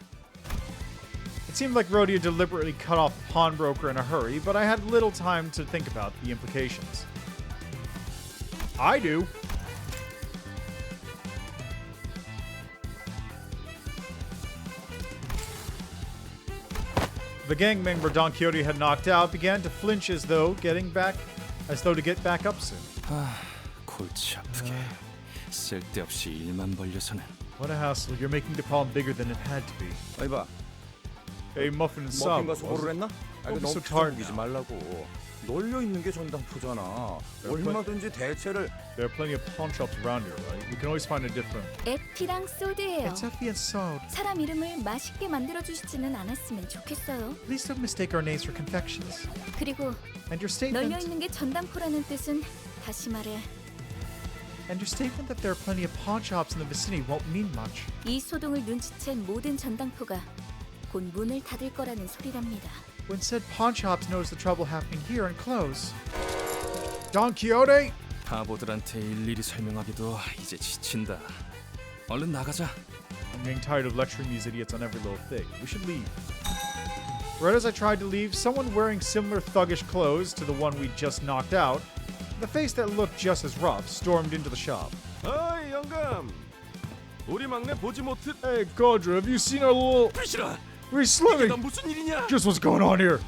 It seemed like Rodeo deliberately cut off the pawnbroker in a hurry, but I had little time to think about the implications. I do. The gang member Don Quixote had knocked out began to flinch as though to get back up soon. 골치 아프게. 쓸데없이 일만 벌려서는. What a hassle. You're making the problem bigger than it had to be. 아이 봐. Hey, Muffin and Sub. 머핀과 소고를 했나? Don't be 너무 so tired 부기지 now. 말라고. 널려 있는 게 전당포잖아. 얼마든지 대체를. There are plenty of pawn shops around here, right? We can always find a different. 에피랑 소드예요. It's Effie and Sod. 사람 이름을 맛있게 만들어 주시지는 않았으면 좋겠어요. Please don't mistake our names for confections. 그리고 And your 널려 statement. 있는 게 전당포라는 뜻은 다시 말해 And your statement that there are plenty of pawn shops in the vicinity won't mean much. 이 소동을 눈치챈 모든 전당포가 곧 문을 닫을 거라는 소리랍니다. When said pawn shops knows the trouble happening here and close. Don Quixote! 바보들한테 일일이 설명하기도 이제 지친다. 얼른 나가자. I'm getting tired of lecturing these idiots on every little thing. We should leave. Right as I tried to leave, someone wearing similar thuggish clothes to the one we'd just knocked out, the face that looked just as rough, stormed into the shop. 어이 영감, 우리 막내 보지 못해. Hey, Godra, have you seen our little... 피시라. We're slimming! 무슨 일이냐? Just what's going on here?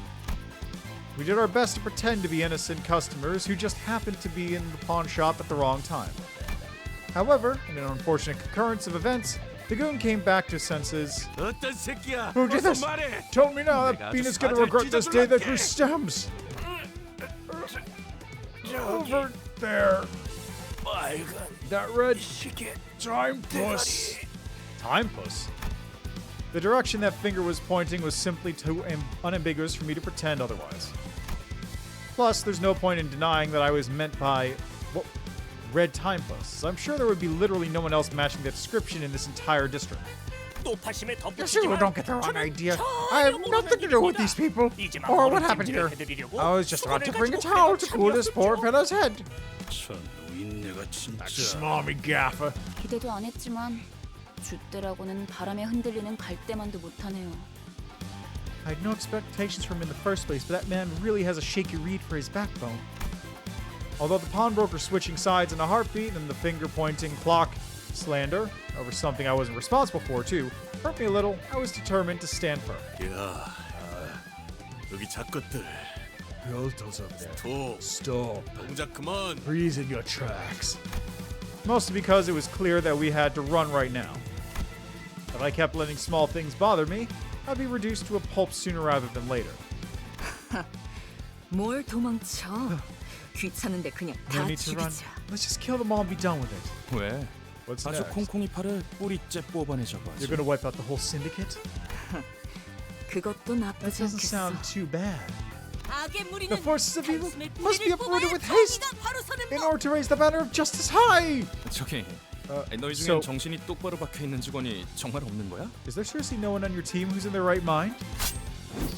We did our best to pretend to be innocent customers who just happened to be in the pawn shop at the wrong time. However, in an unfortunate concurrence of events, the goon came back to senses. 어떤 새끼야? Who did this? 말해. Tell me now, that 내가 bean is 아주 going to regret this day that 찢어줄게. grew stems. Over there. That red time puss. Time puss? The direction that finger was pointing was simply too unambiguous for me to pretend otherwise. Plus, there's no point in denying that I was meant by, well, red time puss. I'm sure there would be literally no one else matching that description in this entire district. 노파심에 You 덧붙이지만 don't get the wrong 저는 idea. 전혀 I have 모르는 nothing to do with 일입니다. these people. 이제만 Or what 머리 happened here. 찜질해드리려고 I was just about to bring a 수건을 towel to 가지고 cool this poor 참이었죠. fellow's head. 참 노인네가 진짜. Smarmy gaffer. 기대도 안 했지만 줏대라고는 바람에 흔들리는 갈대만도 못하네요. I had no expectations from him in the first place, but that man really has a shaky reed for his backbone. Although the pawnbroker switching sides in a heartbeat and the finger-pointing clock slander over something I wasn't responsible for, too, hurt me a little, I was determined to stand firm. 야, 여기 작것들. Alto's up there. 스톱. Stop. 동작 그만. Freeze in your tracks. Mostly because it was clear that we had to run right now. If I kept letting small things bother me, I'd be reduced to a pulp sooner rather than later. 뭘 도망쳐? 귀찮은데 그냥 No 다 need to run. 죽이자. Let's just kill them all and be done with it. 왜? What's 아주 next? 콩콩이파를 뿌리째 뽑아내자고 하지. You're gonna wipe out the whole syndicate? 그것도 That 나쁘지 doesn't 않겠어. sound too bad. 악의 무리는 The forces of evil 단숨에 must be 뿌리를 uprooted 뽑아야 with haste 정의가 바로 서는 in 법. order to raise the banner of justice high! 저기, 너희 so- 중엔 정신이 똑바로 박혀 있는 직원이 정말 없는 거야? Is there seriously no one on your team who's in their right mind?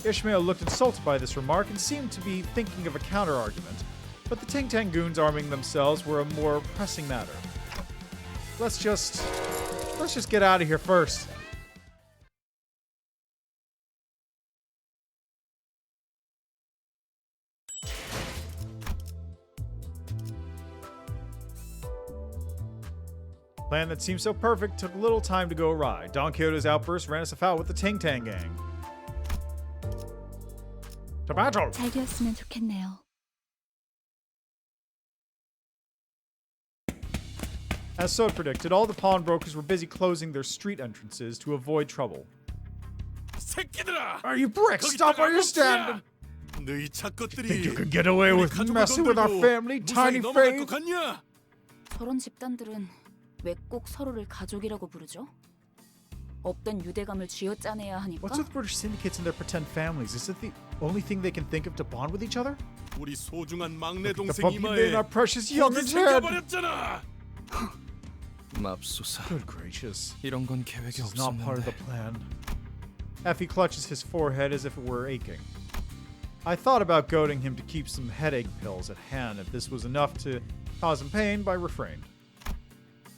Ishmael looked insulted by this remark and seemed to be thinking of a counter-argument, but the Ting Tang goons arming themselves were a more pressing matter. Let's just get out of here first. Plan that seemed so perfect took little time to go awry. Don Quixote's outburst ran us afoul with the Ting Tang gang. To battle! 잘 되었으면 좋겠네요. As Sod predicted, all the pawnbrokers were busy closing their street entrances to avoid trouble. 새끼들아! Are you bricks? Stop where you're standing! 너희 작것들이 Think you can get away with messing with our family, tiny 넘어갈 것 fade? 같냐? 저런 집단들은 왜 꼭 서로를 가족이라고 부르죠? 없던 유대감을 쥐어짜내야 하니까? What's with British syndicates and their pretend families? Is it the only thing they can think of to bond with each other? 우리 소중한 막내 The 동생 puppy made 이마에 our precious young'un's 고기 head! 챙겨버렸잖아. 맙소사. Good gracious. 이런 건 계획에 This is not part of the 없었는데. plan. Effie clutches his forehead as if it were aching. I thought about goading him to keep some headache pills at hand if this was enough to cause him pain, but I refrained.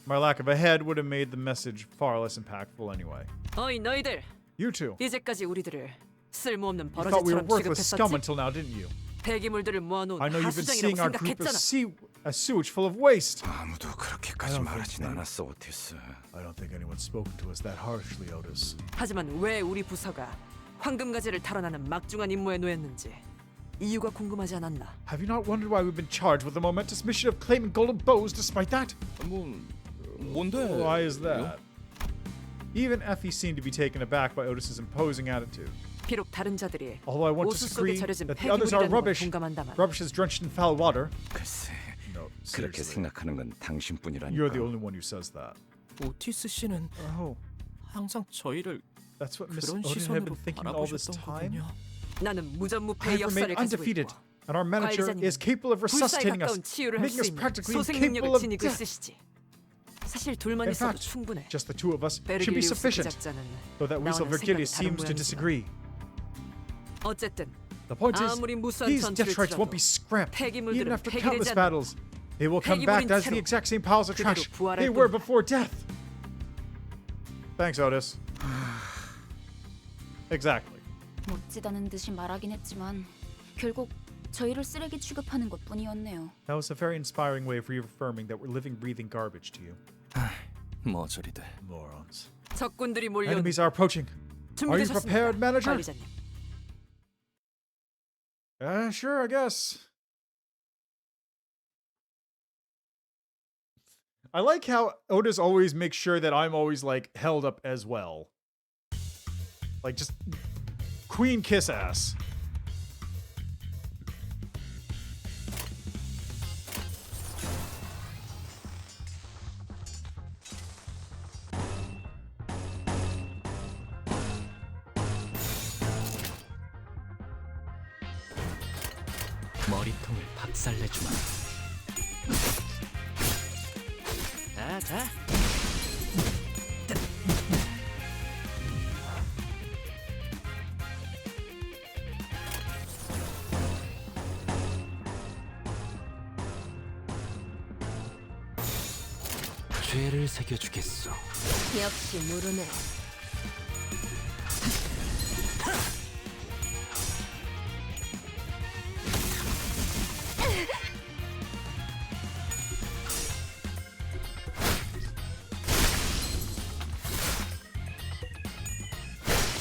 My lack of a head would have made the message far less impactful anyway. 어이 너희들 You two. 이제까지 우리들을 쓸모없는 You thought we were 버러지처럼 worthless scum 취급했었지? until now, didn't you? 폐기물들을 모아놓은 I know you've been seeing 하수장이라고 our group 생각했잖아. as sewage full of waste. 아무도 그렇게까지 말하진 않았어, 오티스. I don't think anyone's spoken to us that harshly, Otis. 하지만 왜 우리 부서가 황금가지를 탈환하는 막중한 임무에 놓였는지 이유가 궁금하지 않았나? Have you not wondered why we've been charged with the momentous mission of claiming golden bows despite that? 뭔데? Why is that? Even Effie seemed to be taken aback by Otis's imposing attitude. 비록 다른 자들이 Although I want to 오수 속에 scream 절여진 that the others are 폐기물이라는 건 rubbish, 공감한다만 rubbish is drenched in foul water. 글쎄, No, 그렇게 seriously. 생각하는 건 당신뿐이라니까. You're the only one who says that. 오티스 씨는 항상 저희를 That's what Miss 그런 Odin had 시선으로 been thinking all this 바라보셨던 time. 거군요. 나는 I 무전무패의 have 역사를 remained 가지고 undefeated, 있고 and our manager 관리자님은 is capable of 불사에 resuscitating us, 가까운 치유를 할 making 수 us 있는 practically 소생 incapable 능력을 of 지니고 death. 있으시지. 사실 둘만 In 있어도 fact, 충분해. just the two of us should be 베르길리우스 sufficient. 제작자는 Though that Weasel 나와는 Virgilius 생각이 다른 seems to 모양이지만. disagree. 어쨌든 The point is, 아무리 무수한 these 전투를 detrites won't 치러도 be scrapped, even 폐기물들은 after 폐기되지 countless 않는다. battles. They will come back 폐기물인 as the 채로 exact same piles of 그대로 trash 부활할 they were 뿐. before death. Thanks, Otis. Exactly. 멋지다는 듯이 말하긴 했지만 결국 저희를 쓰레기 취급하는 것뿐이었네요. That was a very inspiring way of reaffirming that we're living, breathing garbage to you. 뭐 저리들. Morons. 적군들이 몰려오는 Enemies are approaching. Are you prepared, manager? 관리자님. Sure, I guess. I like how Otis always makes sure that I'm always like held up as well. Like just queen kiss ass. 머리통을 박살내주마. 자. 죄를 새겨주겠소. 역시 모르네.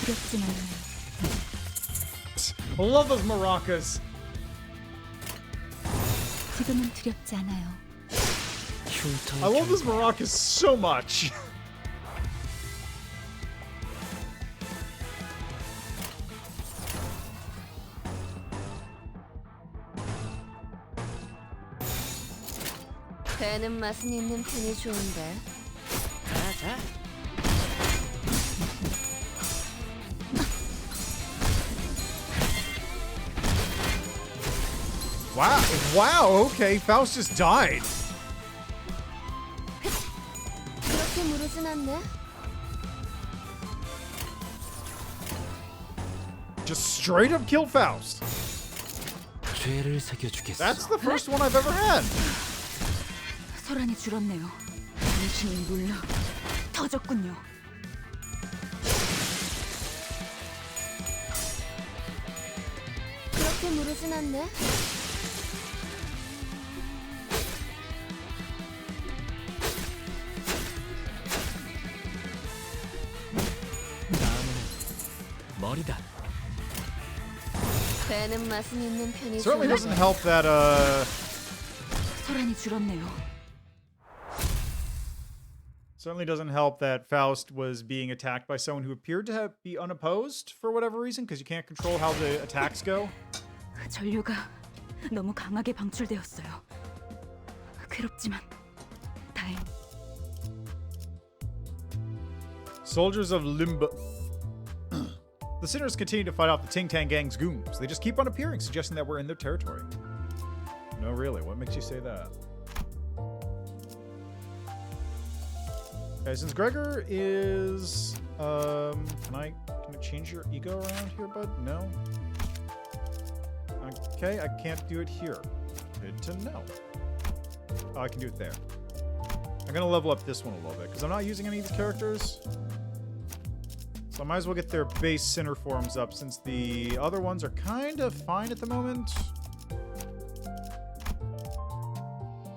두렵진 않아요. I love those maracas. 지금은 두렵지 않아요. I love those maracas so much. 배는 맛은 있는 편이 좋은데. 자. Wow, okay, Faust just died. 그렇게 무르진 않네. Just straight up killed Faust. 죄를 새겨주겠소. That's the first one I've ever had. 소란이 줄었네요. 당신이 물러 터졌군요. 그렇게 무르진 않네. 머리다. 배는 맛은 있는 편이 Certainly 좋은데. doesn't help that 소란이 줄었네요. certainly doesn't help that Faust was being attacked by someone who appeared to be unopposed for whatever reason, because you can't control how the attacks go. 전류가 너무 강하게 방출되었어요. 괴롭지만 다행. Soldiers of Limbus. The sinners continue to fight off the Ting Tang Gang's goons. They just keep on appearing, suggesting that we're in their territory. No, really, what makes you say that? Okay, since Gregor is... Can I change your ego around here, bud? No? Okay, I can't do it here. Good to know. Oh, I can do it there. I'm gonna level up this one a little bit, because I'm not using any of these characters. So I might as well get their base sinner forms up, since the other ones are kind of fine at the moment.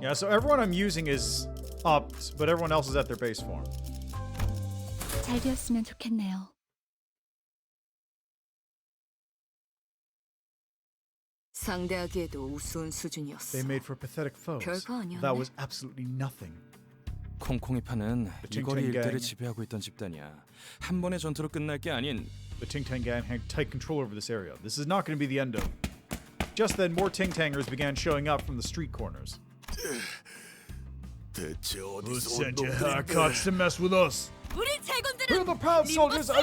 Yeah, so everyone I'm using is upped, but everyone else is at their base form. 잘 되었으면 좋겠네요. 상대하기에도 우스운 수준이었어. They made for pathetic foes. 별거 아니었네. That was absolutely nothing. 콩콩이파는 이 거리 팅팅 일대를 갱. 지배하고 있던 집단이야. 한 번의 전투로 끝날 게 아닌 The Ting Tang Gang had tight control over this area. This is not going to be the end of. Just then, more Ting Tangers began showing up from the street corners. Who sent you haircuts to mess with us? 우리 We're 제군들은 the proud soldiers of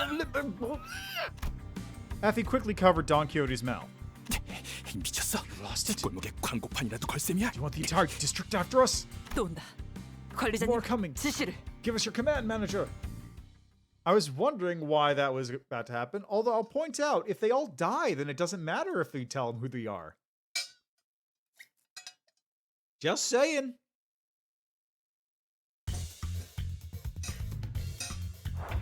Effie quickly covered Don Quixote's mouth. 미쳤어? 골목에 광고판이라도 걸 셈이야? Do you want the entire district after us? 또 온다. More 관리자님 coming. 지시를. Give us your command, manager. I was wondering why that was about to happen, although I'll point out, if they all die, then it doesn't matter if we tell them who they are. Just saying.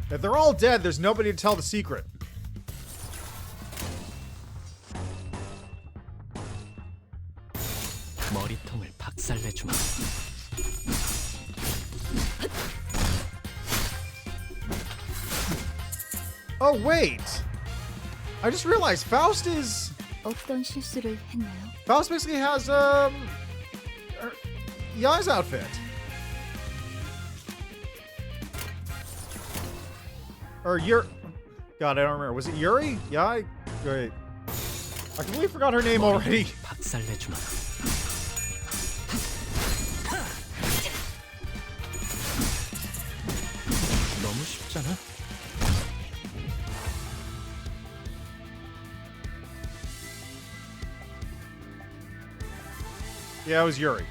If they're all dead, there's nobody to tell the secret. 머리통을 박살내주마. Oh, wait! I just realized Faust is... 어떤 실수를 했나요? Faust basically has, Yai's outfit. Or Yuri... God, I don't remember. Was it Yuri? Yai? Wait. I completely forgot her name already. 박살내주마. 너무 쉽잖아. Yeah, it was Yuri.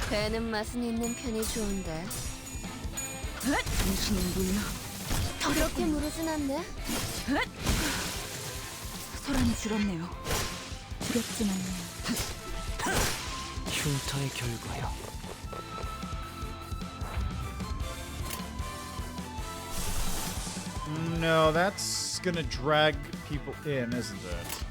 배는 맛은 있는 편이 좋은데. 당신은 물론 그렇게 무르진 않네. 소란이 줄었네요. 두렵진 않네요. 흉터의 결과요. No, that's gonna drag people in, isn't it?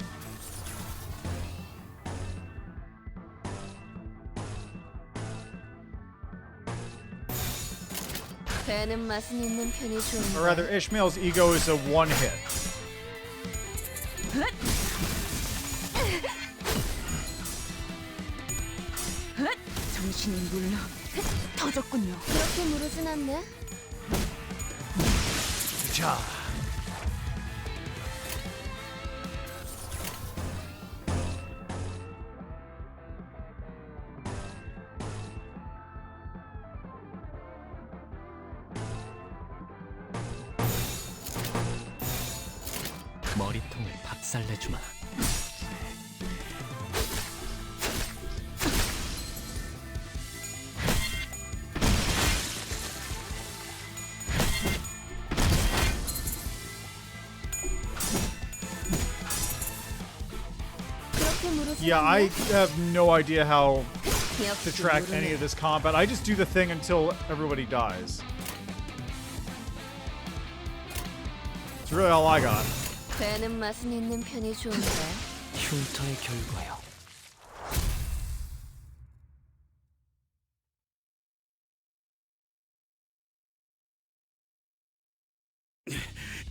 배는 맛은 있는 편이 좋은데. Or rather, Ishmael's ego is a one hit. 정신은 물론 터졌군요. 그렇게 무르진 않네. 자. 머리통을 박살내주마. Yeah, I have no idea how to track any of this combat. I just do the thing until everybody dies. It's really all I got. 배는 맛은 있는 편이 좋은데. 흉터의 결과요.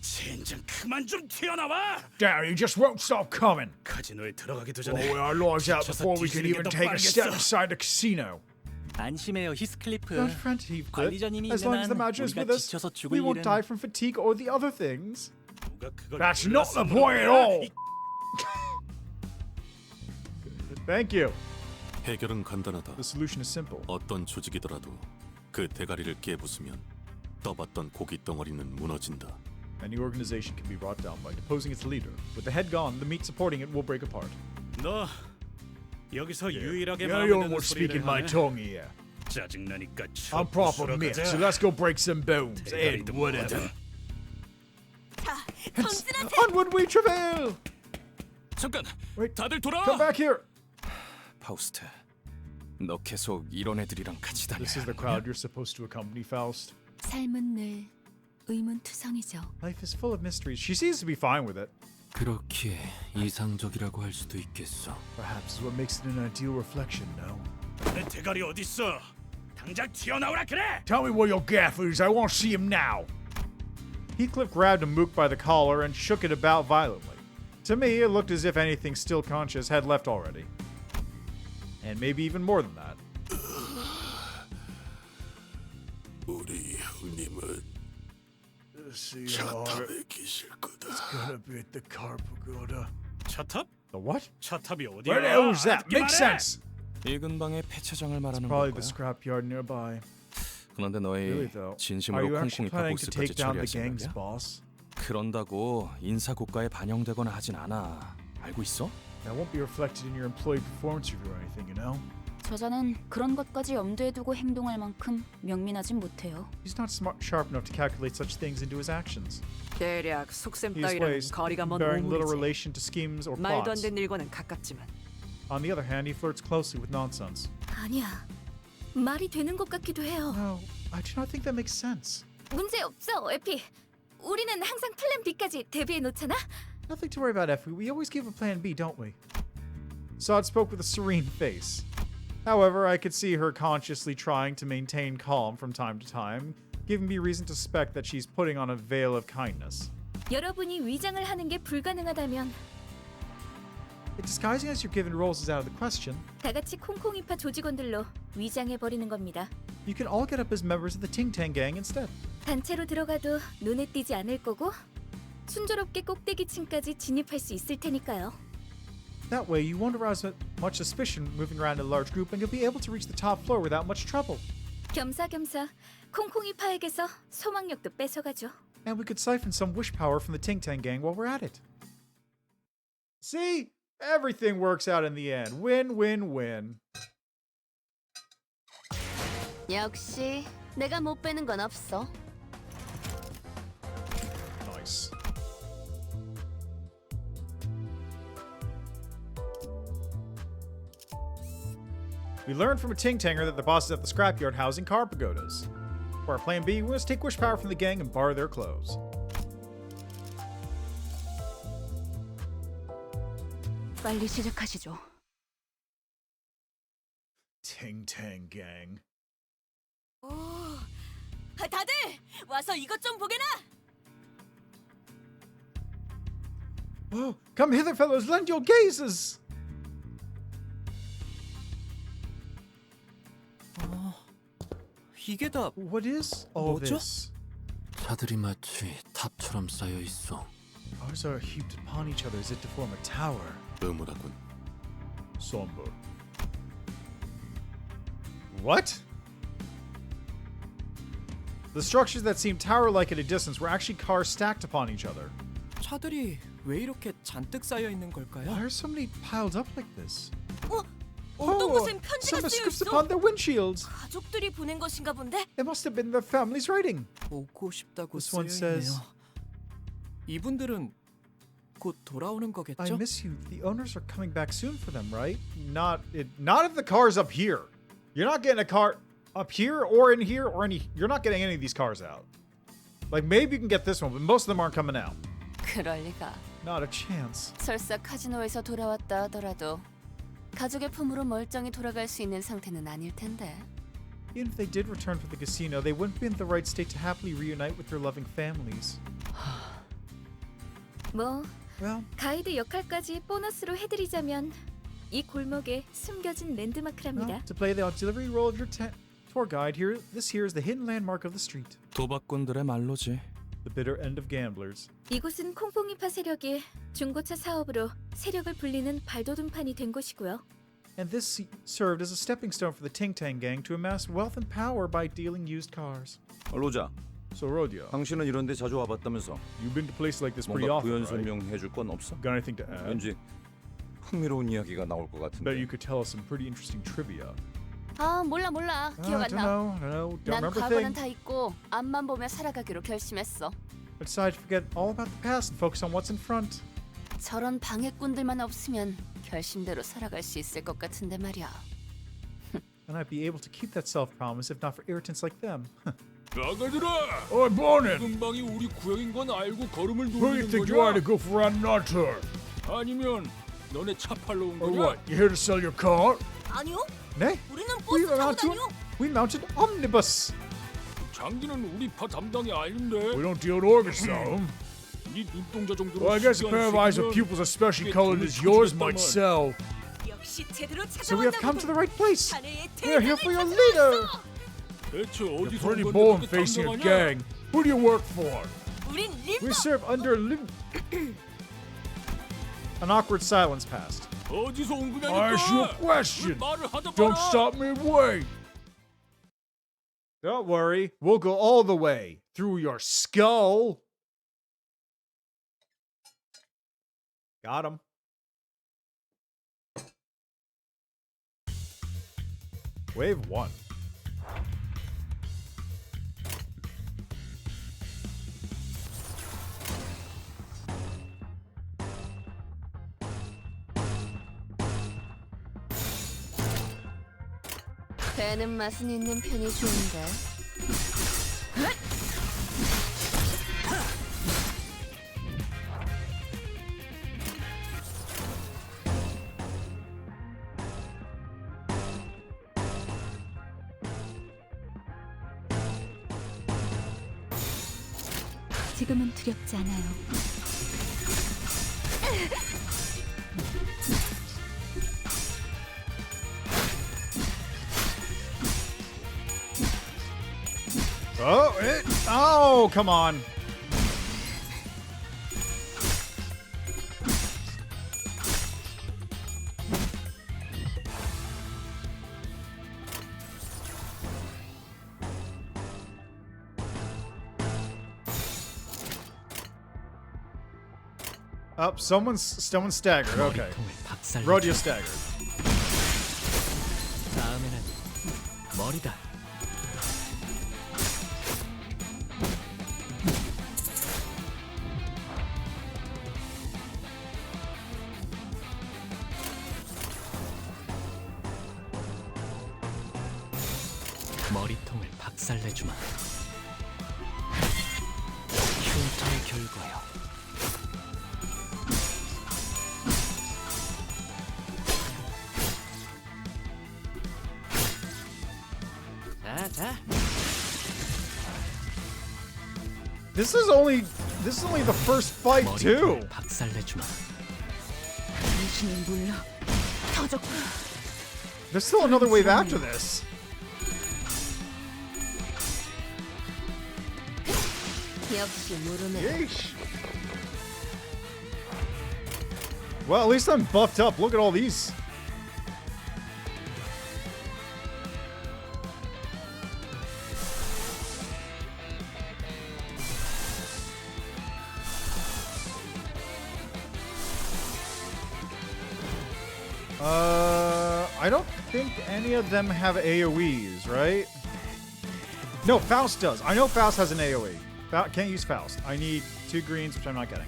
젠장 그만 좀 튀어나와. Damn, you just won't stop coming. 카지노에 들어가기도 Blow 전에 our lives out 지쳐서 before we can 뒤지는 even 게 더 take a step 빠르겠어. inside the casino. 안심해요, 히스클리프. Don't fret, Heathcliff. 관리자님이 As 있는 long as the 한 Magi is 우리가 with us, 지쳐서 죽을 we won't 일은 die from fatigue or the other things. 누가 그걸 That's not the 몰랐어, point at 뭐야? all. 이- Thank you. 해결은 간단하다. The solution is simple. 어떤 조직이더라도 그 대가리를 깨부수면 떠봤던 고기 덩어리는 무너진다. Any organization can be brought down by deposing its leader. With the head gone, the meat supporting it will break apart. 너 여기서 유일하게 Yeah, 마음에 you're 드는 what's speaking 소리를 my 하네. tongue here. 짜증나니까 I'm proper meat, so let's go break some bones. And 대가리도 whatever. 자, 검진한테 Onward we travail! 잠깐. Wait, 다들 돌아와. come back here! 파우스트. 너 계속 이런 애들이랑 같이 다녀야 This is the crowd you're supposed to accompany, Faust. 삶은 늘 의문투성이죠. Life is full of mysteries. She seems to be fine with it. 그렇게 이상적이라고 할 수도 있겠어. Perhaps is what makes it an ideal reflection, no? 내 대가리 어딨어? 당장 튀어나오라 그래! Tell me where your gaff is. I want to see him now. Heathcliff grabbed a mook by the collar and shook it about violently. To me, it looked as if anything still conscious had left already. And maybe even more than that. 우리 형님은 차탑에 계실 거다. It's gonna be at the car pagoda. 차탑? The what? 차탑이 어디야? Where the hell is that? Makes sense. 이 근방의 폐차장을 말하는 Probably 걸까? the scrapyard nearby. 그런데 Really 너희 though, are 진심으로 you actually 콩콩이 planning to 보스까지 take down the 처리할 gang's 생각이야? boss? 그런다고 인사고과에 반영되거나 하진 않아. 알고 있어? That won't be reflected in your employee performance review or anything, you know? 저자는 그런 것까지 염두에 두고 행동할 만큼 명민하진 못해요. He's not smart, sharp enough to calculate such things into his actions. 대략 속셈 He 따위랑 displays 거리가 먼 bearing little 오물이지. relation to schemes or 말도 안 plots. 되는 일과는 가깝지만 On the other hand, he flirts closely with nonsense. 아니야. 말이 되는 것 같기도 해요. No, I do not think that makes sense. 문제 없어, 에피. 우리는 항상 플랜 B까지 대비해 놓잖아. Nothing to worry about, Effie. We always give a plan B, don't we? Sod spoke with a serene face. However, I could see her consciously trying to maintain calm from time to time, giving me reason to suspect that she's putting on a veil of kindness. 여러분이 위장을 하는 게 불가능하다면 If disguising as you're given roles is out of the question, 다 같이 콩콩이파 조직원들로 위장해 버리는 겁니다. you can all get up as members of the Ting Tang gang instead. 단체로 들어가도 눈에 띄지 않을 거고 순조롭게 꼭대기층까지 진입할 수 있을 테니까요. That way, you won't arouse much suspicion moving around in a large group, and you'll be able to reach the top floor without much trouble. 겸사겸사 콩콩이파에게서 소망력도 뺏어가죠. And we could siphon some wish power from the Ting Tang gang while we're at it. See? Everything works out in the end. Win, win, win. 역시 내가 못 빼는 건 없어. Nice. We learned from a Ting Tanger that the boss is at the scrapyard housing car pagodas. For our plan B, we must take wish power from the gang and borrow their clothes. 빨리 시작하시죠. Ting Tang gang. 오, 다들 와서 이것 좀 보게나. Oh, come hither, fellows, lend your gazes! 이게 다 What is all 뭐죠? this? 차들이 마치 탑처럼 쌓여 있어. Cars are heaped upon each other as if to form a tower. 의무라군. Somber. What? The structures that seemed tower-like at a distance were actually cars stacked upon each other. 차들이 왜 이렇게 잔뜩 쌓여 있는 걸까요? Why are so many piled up like this? 어떤 곳엔 some 편지가 are 쓰여 scripts 있어. upon their windshields. 가족들이 보낸 것인가 본데. It must have been their family's writing. 보고 싶다고 This one 쓰여 says, 있네요. 이분들은 곧 돌아오는 I 거겠죠? miss you. The owners are coming back soon for them, right? Not if the car's up here. You're not getting a car up here or in here or any. You're not getting any of these cars out. Like maybe you can get this one, but most of them aren't coming out. 그럴 리가. Not a chance. 설사 카지노에서 돌아왔다 하더라도 가족의 품으로 멀쩡히 돌아갈 수 있는 상태는 아닐 텐데. Even if they did return from the casino, they wouldn't be in the right state to happily reunite with their loving families. 뭐 Well, 가이드 역할까지 보너스로 해드리자면 이 골목에 숨겨진 랜드마크랍니다. well, to play the auxiliary role of your tour guide here, this here is the hidden landmark of the street. 도박꾼들의 말로지. The bitter end of gamblers. 이곳은 콩콩이파 세력이 중고차 사업으로 세력을 불리는 발돋움판이 된 곳이고요. And this served as a stepping stone for the Ting Tang gang to amass wealth and power by dealing used cars. 로자, So, Rodio, 당신은 이런 데 자주 와봤다면서 you've been to places like this pretty 뭔가 often, 부연 right? 설명해줄 건 없어? Got anything to add? 왠지 흥미로운 이야기가 나올 것 Bet 같은데. you could tell us some pretty interesting trivia. 아 몰라 기억 안 don't 나. know, don't 난 remember a 과거는 thing. 다 잊고 앞만 보며 살아가기로 결심했어. I decided to forget all about the past and focus on what's in front. 저런 방해꾼들만 없으면 결심대로 살아갈 수 있을 것 같은데 말이야. And I'd be able to keep that self-promise if not for irritants like them. 나가들아! Oh, morning. 근방이 우리 구역인 건 알고 걸음을 Who do you 누르는 think you are to 거냐? go for a night tour? 아니면 너네 차 팔러 온 Or 거냐? what? You here to sell your car? 아니요. 네? 우리는 We 버스 타고 mounted, 다녀. we mounted omnibus. 장기는 우리 파 담당이 아닌데. We don't deal with organs, though. 네 눈동자 정도로 Well, I guess a 신기한 pair of eyes with 새끼면 pupils especially 그게 colored 돈을 as yours 주겠다만. might sell. 역시 제대로 So we have come to the right place. 자네의 We're here for your leader. 대체 You're 어디서 pretty 온 bold 건데 facing a 담당하냐? gang. Who do you work for? 우린 We 림버. serve under An awkward silence passed. 어디서 온 I ask you a 거냐니까? question. 왜 말을 하다 Don't 말아. stop midway. Don't worry, we'll go all the way through your skull. Got him. Wave 1. 배는 맛은 있는 편이 좋은데. 지금은 두렵지 않아요. Oh, come on. Up, someone's staggered. Okay. Rodeo staggered. 다음에는 머리다. 머리통을 박살내주마. 흉터의 결과요. 자. This is only the first fight too. 박살내주마. 당신이 물러 터졌구나. There's still another wave after this. 역시 모르네. Yeesh. Well, at least I'm buffed up. Look at all these. I don't think any of them have AoEs, right? No, Faust does. I know Faust has an AoE. Can't use Faust. I need 2 greens, which I'm not getting.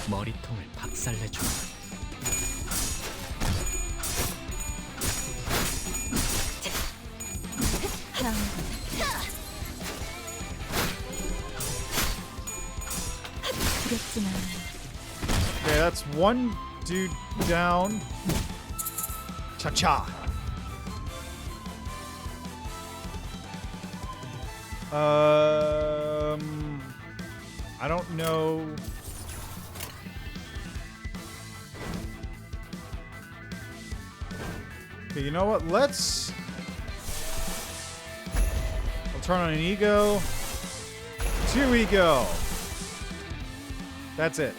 머리통을 박살내주마. 두렵지만 Okay, that's one dude down. Cha-cha. I don't know. Okay, you know what? I'll turn on an ego. 2 ego. That's it.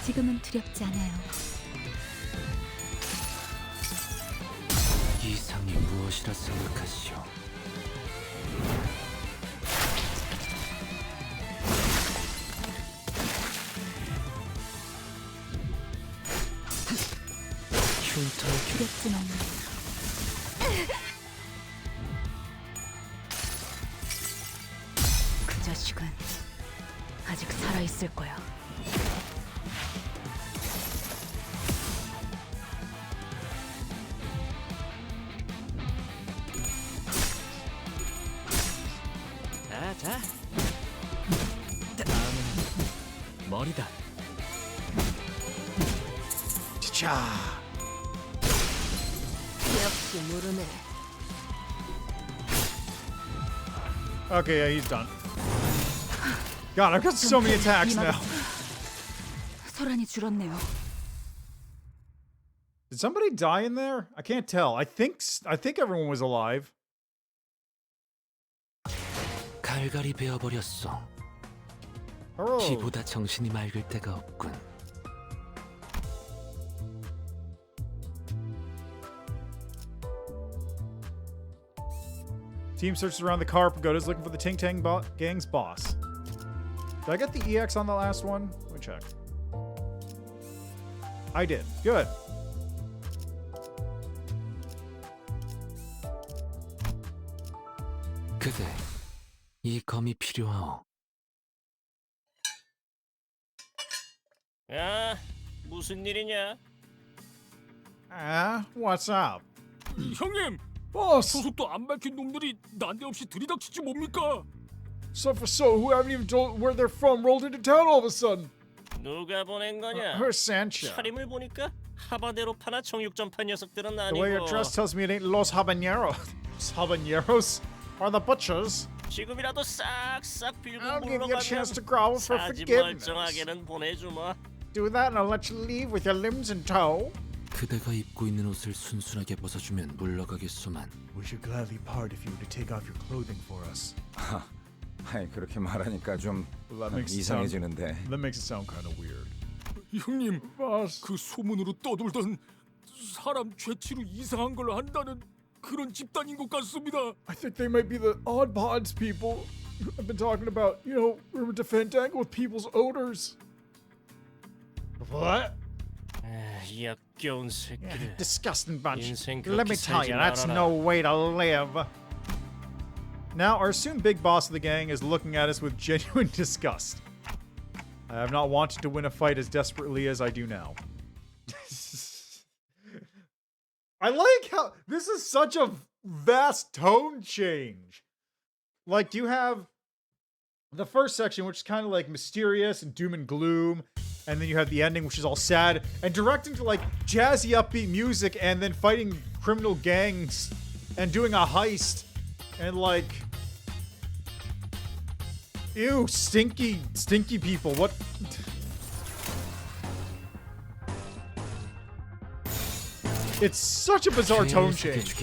지금은 두렵지 않아요. 이상이 무엇이라 생각하시오? 자식은 아직 살아 있을 거야. 자. 다음은 머리다. 자. 역시 모르네. Okay, yeah, he's done. God, I've got so many attacks now. 소란이 줄었네요. Did somebody die in there? I can't tell. I think everyone was alive. 갈갈이 베어버렸어. 기보다 정신이 맑을 때가 없군. Team searches around the car. Pagoda's looking for the Ting Tang Gang's boss. Did I get the EX on the last one? Let me check. I did. Good. 그대, 이 검이 필요하오. 야, 무슨 일이냐? What's up? 형님, boss. 소속도 안 밝힌 놈들이 난데없이 들이닥치지 뭡니까? So who haven't even told where they're from rolled into town all of a sudden. 누가 보낸 거냐? Who's Sancha? 차림을 보니까 하바네로파나 정육점파 녀석들은 The way your 아니고. dress tells me it ain't Los Habaneros. Los Habaneros are the butchers. 지금이라도 싹싹 빌고 I'll give you a chance to 물러가면 grovel for 사지 forgiveness. 멀쩡하게는 보내주마. Do that and I'll let you leave with your limbs in tow. 그대가 입고 있는 옷을 순순하게 벗어주면 물러가겠소만. We should gladly part if you were to take off your clothing for us. 아이, 그렇게 말하니까 좀 That makes 이상해지는데. That makes it sound kind of weird. 형님, 그 소문으로 떠돌던 사람 죄치로 이상한 걸 한다는 그런 집단인 것 같습니다. I think they might be the Odd Pods people. I've been talking about, rumor to Fandango with people's odors. What? 역겨운 새끼들. Disgusting bunch. 인생 Let me 그렇게 tell you, 살지 that's 말아라. no way to live. Now, our assumed big boss of the gang is looking at us with genuine disgust. I have not wanted to win a fight as desperately as I do now. I like how this is such a vast tone change. Like, you have the first section, which is kind of like mysterious and doom and gloom, and then you have the ending, which is all sad and direct into like jazzy, upbeat music, and then fighting criminal gangs and doing a heist, and like, ew, stinky people. What? It's such a bizarre tone change.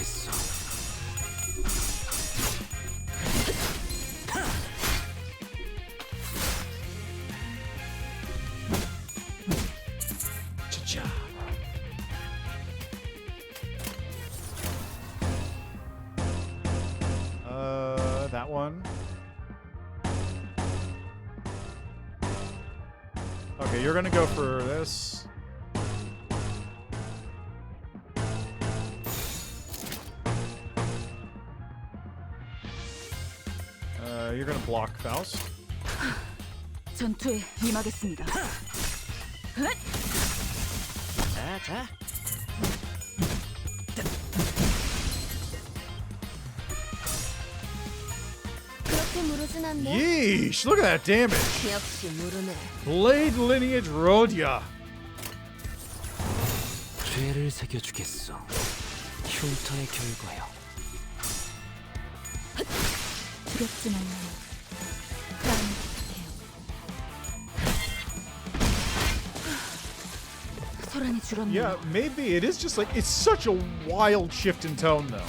Cha-cha. That one. Okay, you're gonna go for this. You're gonna block Faust. 전투에 임하겠습니다. 자. 그렇게 무르진 않네. Yeesh, look at that damage. 역시 모르네. Blade lineage Rodia. 죄를 새겨주겠어. 흉터의 결과요. 두렵진 않네요. 소란이 줄었네요. Yeah, maybe it is just like it's such a wild shift in tone, though.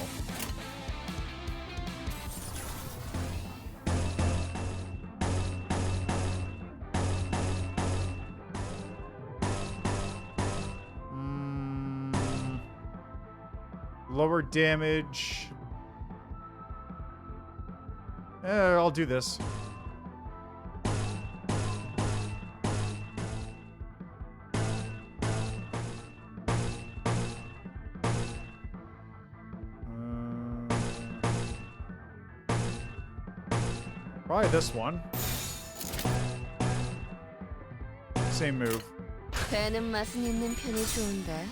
Lower damage. I'll do this. Probably this one. Same move. 배는 맛은 있는 편이 좋은데.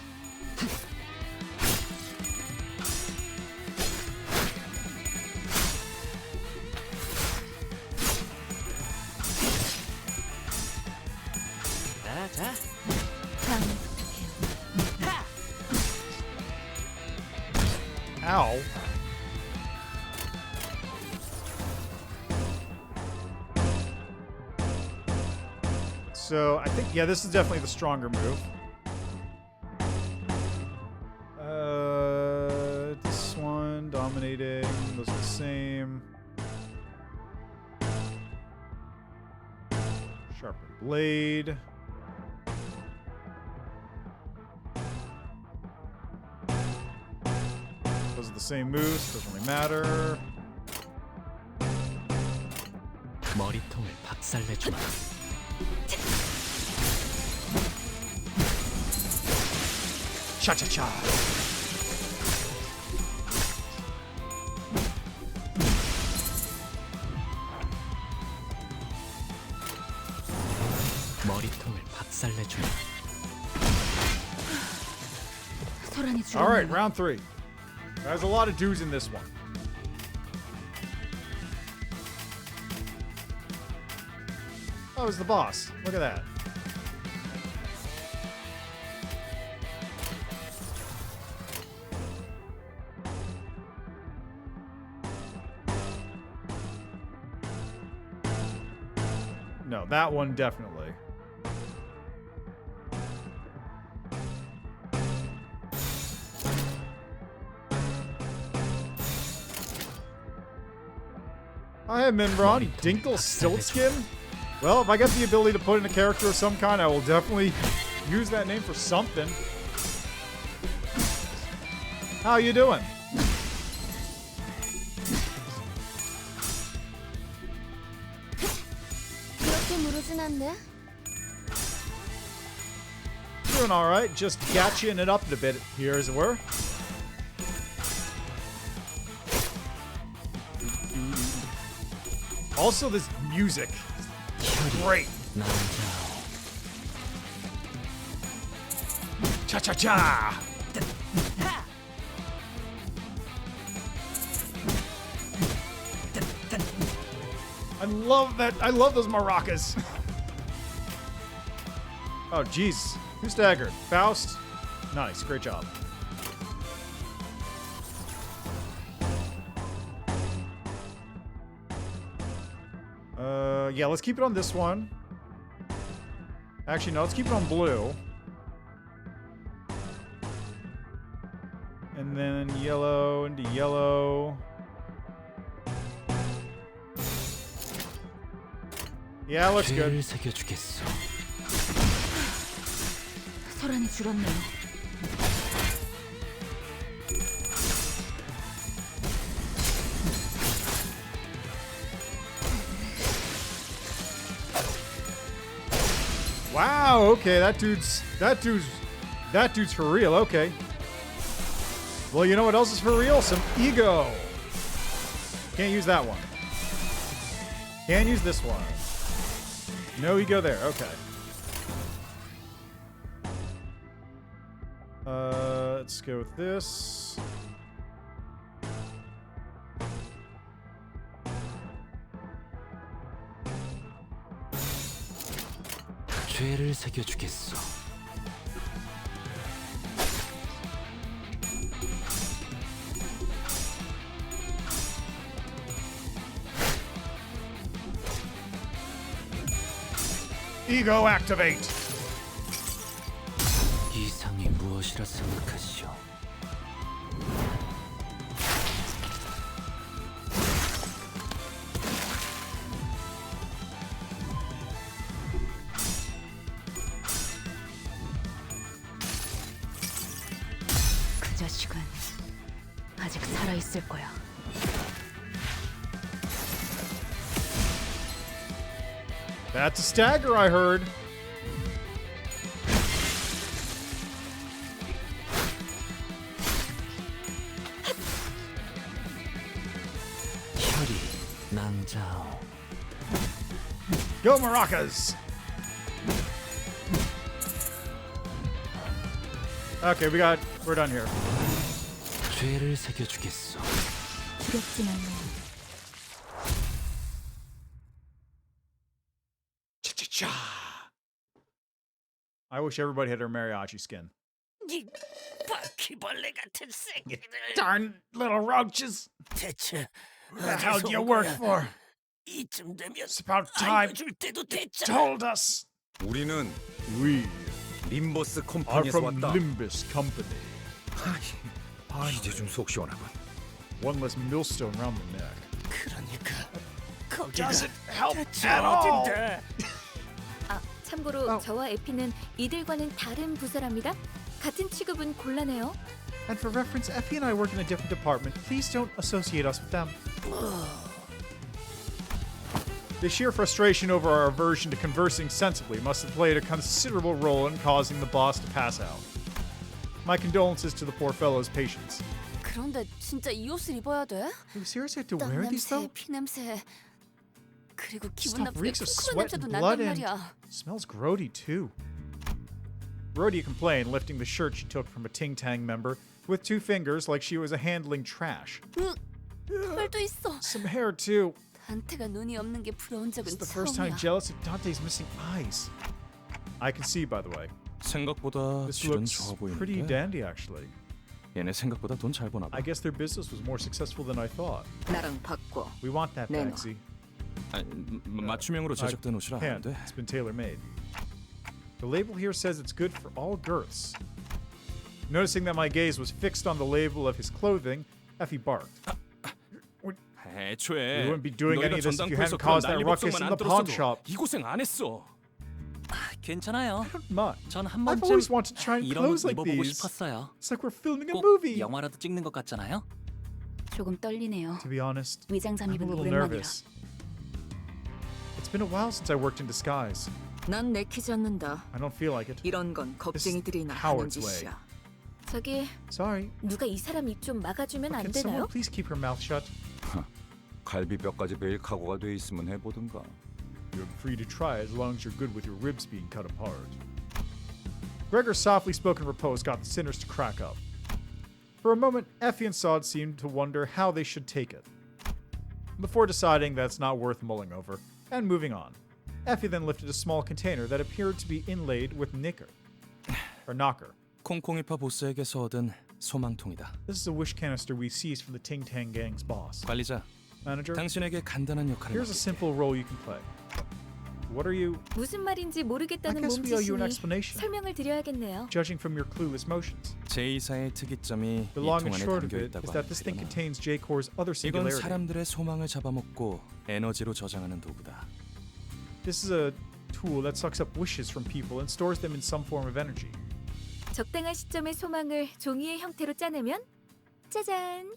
자. Ow. So I think, yeah, this is definitely the stronger move. This one, dominating, those are the same. Sharper blade. Those are the same moves, doesn't really matter. 머리통을 박살내주마. Cha-cha-cha. 머리통을 박살내주마. 소란이 줄었네요. All right, round 3. There's a lot of dudes in this one. Oh, it's the boss. Look at that. No, that one definitely. Hi, Minbron. Dinkle Stiltskin? Well, if I get the ability to put in a character of some kind, I will definitely use that name for something. How you doing? 그렇게 무르진 않네. Doing alright, just gatching it up a bit here, as it were. Also, this music is great. Cha-cha-cha! I love that. I love those maracas. Oh, jeez. Who staggered? Faust? Nice. Great job. Yeah, let's keep it on this one. Actually, no, let's keep it on blue. And then yellow into yellow. Yeah, looks good. 소란이 줄었네요. Wow, okay, that dude's for real, okay. Well, you know what else is for real? Some ego. Can't use that one. Can use this one. No ego there, okay. Let's go with this. 죄를 새겨주겠소. Ego activate. 이상이 무엇이라 생각하시오? 그 자식은 아직 살아 있을 거야. That's a stagger, I heard. 혈이 낭자오. Go Maracas! Okay, we're done here. 죄를 새겨주겠어. 두렵진 않네. Cha-cha-cha! I wish everybody had her mariachi skin. 이 바퀴벌레 같은 새끼들. Darn little roaches! 대체 Who the hell do you work for? 이쯤 되면 It's about time 알려줄 때도 you 됐잖아. told us! 우리는 We 림버스 are 컴퍼니에서 from 왔다. Limbus Company. 이제 좀 속 시원하군. One less millstone around the neck. 그러니까 거기가 Doesn't help 대체 at all! 어딘데? 아, 참고로 저와 에피는 이들과는 다른 부서랍니다. 같은 취급은 곤란해요. And for reference, Effie and I work in a different department. Please don't associate us with them. The sheer frustration over our aversion to conversing sensibly must have played a considerable role in causing the boss to pass out. My condolences to the poor fellow's patience. 그런데 진짜 이 옷을 입어야 돼? You seriously have to 땀 wear these 냄새, though? 피 냄새. 그리고 기분 Stuff 나쁘게 reeks of 쿰쿰한 sweat 냄새도 and 난단 blood and 말이야. smells grody too. Rhodia complained, lifting the shirt she took from a Ting Tang member with two fingers like she was handling trash. 털도 있어. Some hair too. 단테가 눈이 없는 게 부러운 적은 It's the first time 처음이야. jealous of Dante's missing eyes. I can see, by the way. 생각보다 This 질은 looks 좋아 pretty 보이는데. dandy, actually. 얘네 생각보다 돈 잘 버나 봐. I guess their business was more successful than I thought. 나랑 바꿔. We want that, 내놔. Bagsy. 맞춤형으로 제작된 옷이라 Can't. 하는데. It's been tailor-made. The label here says it's good for all girths. Noticing that my gaze was fixed on the label of his clothing, Effie barked. 애초에 We wouldn't be doing any 너희가 of this if you 전당포에서 hadn't 그런 caused that ruckus 난리법석만 in 안 the pawn 들었어도 shop. 이 고생 안 했어. 괜찮아요. Not. 전 한 I've 번쯤 always wanted to try and 이런 옷 clothes like 입어보고 these. 싶었어요. It's like we're filming a 꼭 movie. 영화라도 찍는 것 같잖아요. 조금 떨리네요. To be honest, 위장 I'm a 잠입은 little 오랜만이라. nervous. It's been a while since I worked in disguise. 난 내키지 않는다. I don't feel like it. 이런 건 겁쟁이들이나 하는 coward's way. 짓이야. 저기 Sorry. 누가 이 사람 입 좀 막아주면 안 Can 되나요? someone please keep her mouth shut? 갈비뼈까지 베일 각오가 돼 있으면 해보든가. You're free to try as long as you're good with your ribs being cut apart. Gregor's softly spoken repose got the sinners to crack up. For a moment, Effie and Sod seemed to wonder how they should take it. Before deciding that's not worth mulling over, and moving on, Effie then lifted a small container that appeared to be inlaid with knocker. 콩콩이파 보스에게서 얻은 소망통이다. This is a wish canister we seized from the Ting Tang Gang's boss. 관리자, Manager, 당신에게 간단한 역할을 here's a 맡길게. simple role you can play. What are you, 무슨 말인지 I 모르겠다는 guess we owe you an 몸짓이니 explanation, 설명을 드려야겠네요. judging from your clueless motions. 제2사의 특이점이 이 The 통 long and 안에 short of 담겨 it 있다고 is that this thing 하는 contains J-Core's other 이건 singularity. 사람들의 소망을 잡아먹고 에너지로 저장하는 도구다. This is a tool that sucks up wishes from people and stores them in some form of energy. 적당한 시점에 소망을 종이의 형태로 짜내면 짜잔!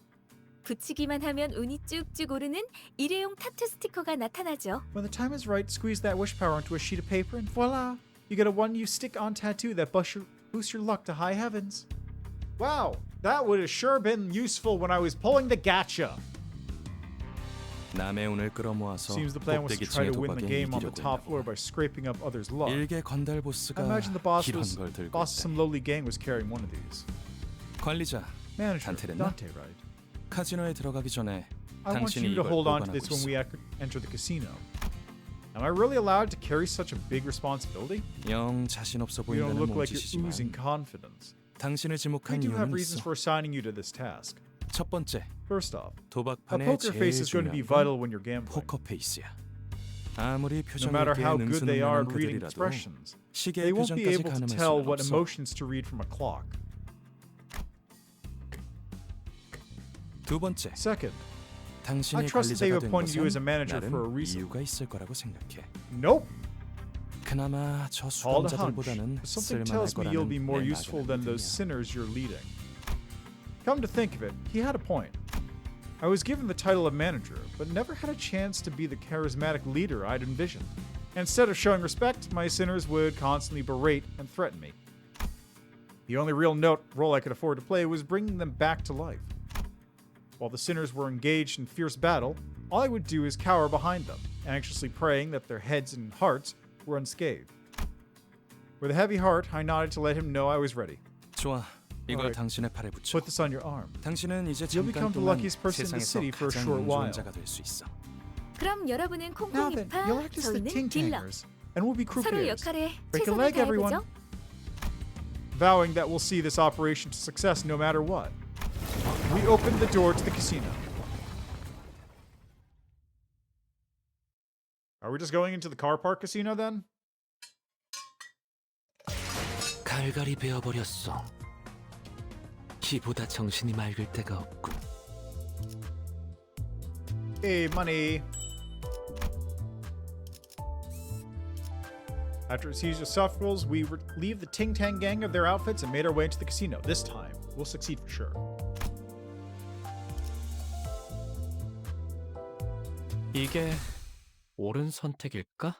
붙이기만 하면 운이 쭉쭉 오르는 일회용 타투 스티커가 나타나죠. When the time is right, squeeze that wish power onto a sheet of paper and voila! You get a one-use stick-on tattoo that boosts your luck to high heavens. Wow, that would have sure been useful when I was pulling the gacha. 남의 운을 끌어모아서 Seems the plan was to try 꼭대기층의 to win the 도박에 game on the 이기려고 top 했나 floor 봐. by scraping up others' luck. 일개 건달 I 보스가 imagine the boss 이런 was 걸 들고 boss of 있대. some lowly gang was carrying one of these. 관리자, Manager, 단테랬나? Dante, right? 카지노에 들어가기 전에 I want 당신이 you to 이걸 hold on to 보관하고 this when 있어. we enter the casino. Am I really allowed to carry such a big responsibility? 영 자신 없어 You don't 보인다는 look like you're 몸짓이지만 oozing confidence. 당신을 We 지목한 do have 이유는 reasons 있어. for assigning you to this task. 첫 번째, First off, a 도박판의 poker face 제일 is going to be 중요한 vital 건 when you're gambling. 포커 페이스야. 아무리 No 표정 matter 읽기에 how good they are 능수능란한 at reading 그들이라도 expressions, they 시계의 won't be 표정까지 able to 가늠할 tell 수는 what 없어. emotions to read from a clock. 두 번째, Second, 당신이 I trust that they 관리자가 have 된 appointed you as a 것은 manager for a 나름 reason. 이유가 있을 거라고 생각해. Nope. 그나마 저 Called a hunch. 수감자들보다는 But something 쓸만할 tells me you'll 거라는 be more 내 useful 막연한 than those 믿음이야. sinners you're leading. Come to think of it, he had a point. I was given the title of manager, but never had a chance to be the charismatic leader I'd envisioned. Instead of showing respect, my sinners would constantly berate and threaten me. The only real role I could afford to play was bringing them back to life. While the sinners were engaged in fierce battle, all I would do is cower behind them, anxiously praying that their heads and hearts were unscathed. With a heavy heart, I nodded to let him know I was ready. 좋아. 이걸 Alright. 당신의 팔에 붙여. Put this on your arm. 당신은 이제 You'll 잠깐 become the 동안 luckiest person in the 세상에서 city for a 가장 short while. 운전자가 될 수 있어. 그럼 여러분은 Now then, 콩콩이파, you'll act as the 저희는 Ting 딜러. Tangers, and we'll be 서로 croupiers. 역할에 Break a 최선을 leg, everyone. 다해보죠. Vowing that we'll see this operation to success no matter what. We opened the door to the casino. Are we just going into the car park casino then? 갈갈이 베어버렸어. 키보다 정신이 맑을 때가 없군. Hey, money. After a series of scuffles, we relieved the Ting Tang gang of their outfits and made our way into the casino. This time, we'll succeed for sure. 이게 옳은 선택일까?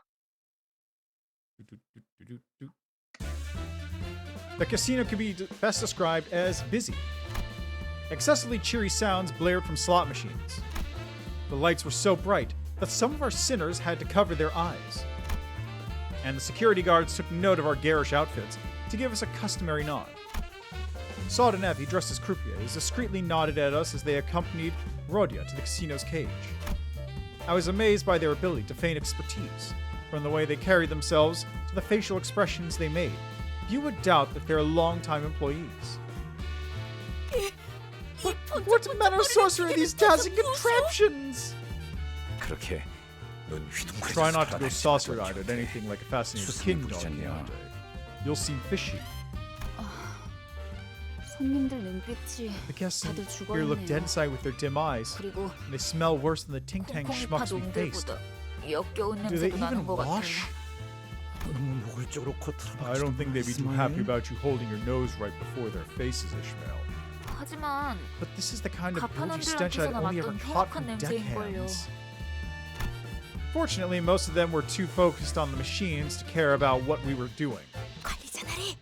The casino can be best described as busy. Excessively cheery sounds blared from slot machines. The lights were so bright that some of our sinners had to cover their eyes. And the security guards took note of our garish outfits to give us a customary nod. Saud and Effie, dressed as croupiers, discreetly nodded at us as they accompanied Rodia to the casino's cage. I was amazed by their ability to feign expertise, from the way they carried themselves to the facial expressions they made. You would doubt that they're longtime employees. What manner of sorcery are these dazzling contraptions? 그렇게 눈 휘둥그레. Try not to go saucer-eyed at anything like a fascinating king dog one day. You'll seem fishy. 손님들 눈빛이 The guests 다들 here look dead 죽어있네요. inside with their dim eyes. 그리고 And they smell worse than the Ting Tang 콩콩이파 schmucks we faced. 놈들보다 역겨운 Do they 냄새도 나는 even 것 같아요. wash? I don't think they'd be too happy about you holding your nose right before their faces, Ishmael. 하지만 But this is the kind of 가판원들한테서나 bilgy stench I'd only ever 맡던 caught 흉악한 from 냄새인걸요. deckhands. Fortunately, most of them were too focused on the machines to care about what we were doing. 관리자 나리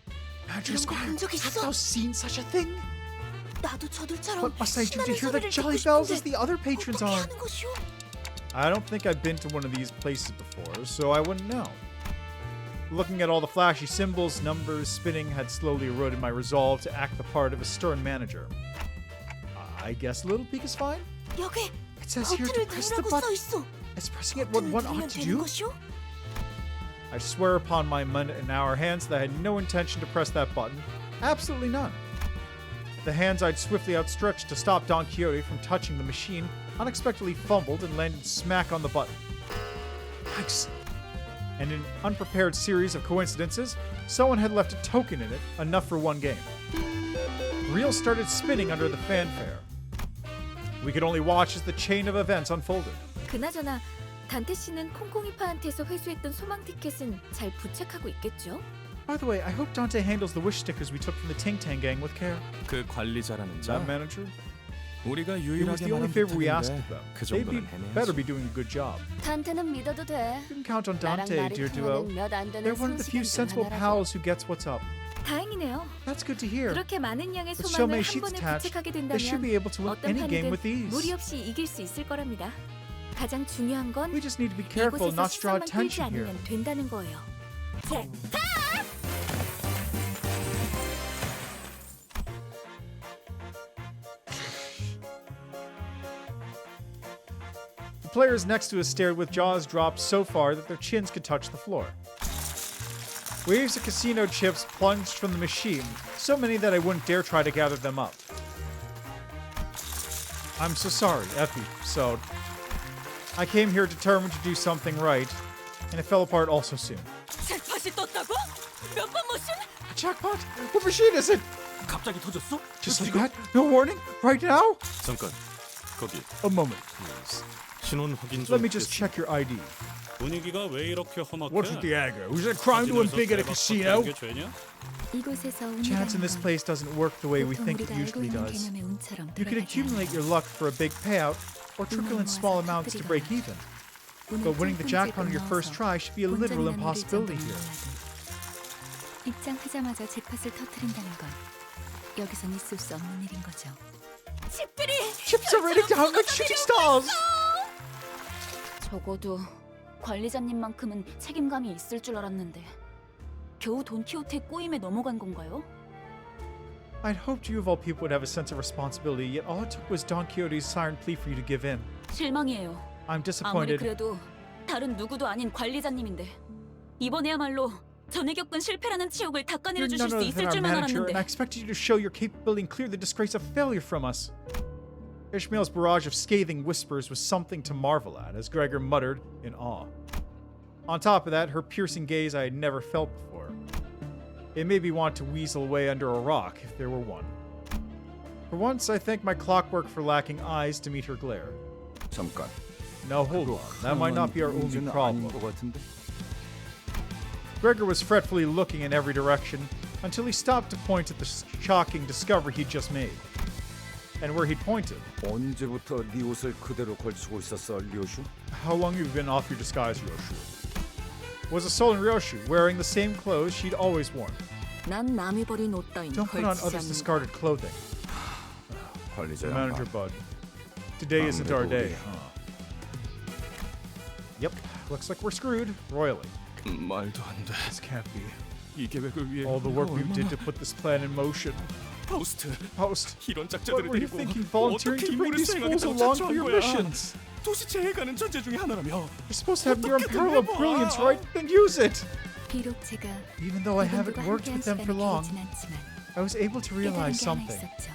Andrew 이런 거 본 적 have 있어? thou seen such a thing? 나도 저들처럼 What must I do to 신나는 hear the 소리를 jolly 듣고 bells as 싶은데 the other patrons 어떻게 are? 하는 것이오? I don't think I've been to one of these places before, so I wouldn't know. Looking at all the flashy symbols, numbers, spinning had slowly eroded my resolve to act the part of a stern manager. I guess a little peek is fine? 여기 It says here to 버튼을 press the 누르라고 button. 써 있어. Is pressing it what 버튼을 one 누르면 ought to 되는 do? 것이오? I swear upon my money and our hands that I had no intention to press that button. Absolutely none. The hands I'd swiftly outstretched to stop Don Quixote from touching the machine unexpectedly fumbled and landed smack on the button. Yikes. And in an unprepared series of coincidences, someone had left a token in it, enough for one game. Reels started spinning under the fanfare. We could only watch as the chain of events unfolded. 그나저나 단테 씨는 콩콩이파한테서 회수했던 소망 티켓은 잘 부착하고 있겠죠? By the way, I hope Dante handles the wish stickers we took from the Ting Tang gang with care. 그 관리자라는 자. That manager? 우리가 It was 유일하게 the only 말한 favor we asked 부탁인데 of them. 그 They'd 정도는 better 해내야지. be doing a good job. 단테는 믿어도 돼. You can count on 나랑 Dante, 말이 dear duo. 통하는 몇 안 되는 They're one of the few 성실한 sensible 하나라고. pals who gets what's up. 다행이네요. That's good to hear. 그렇게 많은 양의 With so 소망을 many 한 sheets 번에 attached, 부착하게 they should 된다면 be able to win 어떤 any game 판이든 with ease. 무리 없이 이길 수 있을 거랍니다. 가장 중요한 건 We just need to be careful 이곳에서 not to draw 시선만 끌지 attention here. 않으면 된다는 거예요. The players next to us stared with jaws dropped so far that their chins could touch the floor. Waves of casino chips plunged from the machine, so many that I wouldn't dare try to gather them up. I'm so sorry, Effie, so I came here determined to do something right, and it fell apart all so soon. 잭팟이 떴다고? 몇 번 머신? A jackpot? What machine is it? 갑자기 터졌어? Just like that? No warning? Right now? 잠깐. 거기. A moment, please. 신원 확인 좀. Let me just check your ID. 분위기가 왜 이렇게 험악해? What's with the anger? Was it a crime to win big at a casino? 게 죄냐? 이곳에서 Chance in this place doesn't work the way we 보통 think it 우리가 알고 usually 있는 does. 개념의 운처럼 You can 돌아가게 accumulate your luck for a big payout, or trickle in small amounts to break even. But winning the jackpot on your first try should be a literal impossibility here. 입장하자마자 잭팟을 터뜨린다는 건 여기선 있을 수 없는 일인 거죠. 칩들이 Chips are raining down like shooting stars! 적어도 관리자님만큼은 책임감이 있을 줄 알았는데 겨우 돈키호테의 꼬임에 넘어간 건가요? I'd hoped you of all people would have a sense of responsibility, yet all it took was Don Quixote's siren plea for you to give in. 실망이에요. I'm 아무리 disappointed. 그래도 다른 누구도 아닌 관리자님인데 이번에야말로 전에 겪은 실패라는 치욕을 닦아내려 You're 주실 none 수 other than 있을 our 줄만 manager, and I 알았는데 expected you to show your capability and clear the disgrace of failure from us. Ishmael's barrage of scathing whispers was something to marvel at, as Gregor muttered in awe. On top of that, her piercing gaze I had never felt before. It made me want to weasel away under a rock, if there were one. For once, I thanked my clockwork for lacking eyes to meet her glare. 잠깐. Now hold on, that might not be our only 문제는 problem. 아닌 것 같은데. Gregor was fretfully looking in every direction until he stopped to point at the shocking discovery he'd just made. And where he'd pointed. 언제부터 네 옷을 그대로 걸치고 있었어, 류슈? How long have you been off your disguise, Ryoshu? Was a sullen Ryoshu wearing the same clothes she'd always worn. 난 남이 버린 옷 따윈 Don't put on 걸치지 others' 않는다. discarded clothing. 관리자 Manager Bud. Today isn't our day, huh? Yep, looks like we're screwed royally. 말도 안 돼. This can't be. 이 계획을 위해 All the work we 얼마나- did to put this plan in motion. 파우스트. Faust, 이런 what 작자들을 were you 데리고 thinking volunteering 어떻게 to bring 임무를 these fools 수행하겠다고 along for 자처한 your 거야? missions? 도시체에 가는 전제 중에 하나라며. You're supposed to have your 어떻게든 unparalleled 해봐. brilliance, right? Then use it! 비록 제가 Even though I haven't 이분들과 worked 함께한 with them for 시간이 long, 길진 않지만 I was able to 깨달은 realize 게 하나 something. 있었죠.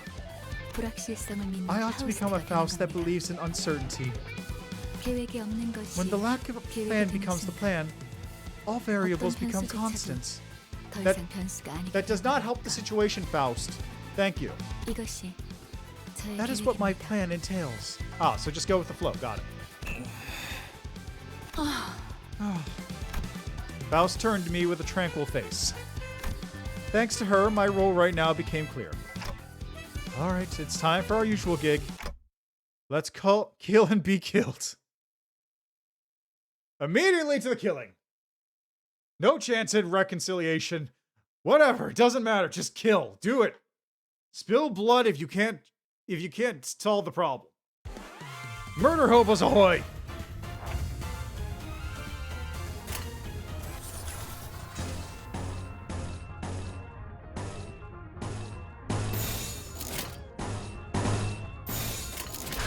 불확실성을 믿는 I ought to become a Faust that 파우스트가 되는 believes in uncertainty. 겁니다. 계획이 없는 것이 When the lack of a plan becomes the plan, all variables 어떤 become 변수조차도 constants. 더 That- 이상 변수가 아니게 That does not help the situation, Faust. Thank you. 이것이 저의 That is what my 계획입니다. plan entails. Ah, so just go with the flow. Got it. Faust turned to me with a tranquil face. Thanks to her, my role right now became clear. All right, it's time for our usual gig. Let's kill and be killed. Immediately to the killing. No chance at reconciliation. Whatever, it doesn't matter. Just kill. Do it. Spill blood if you can't solve the problem. Murder hobos ahoy!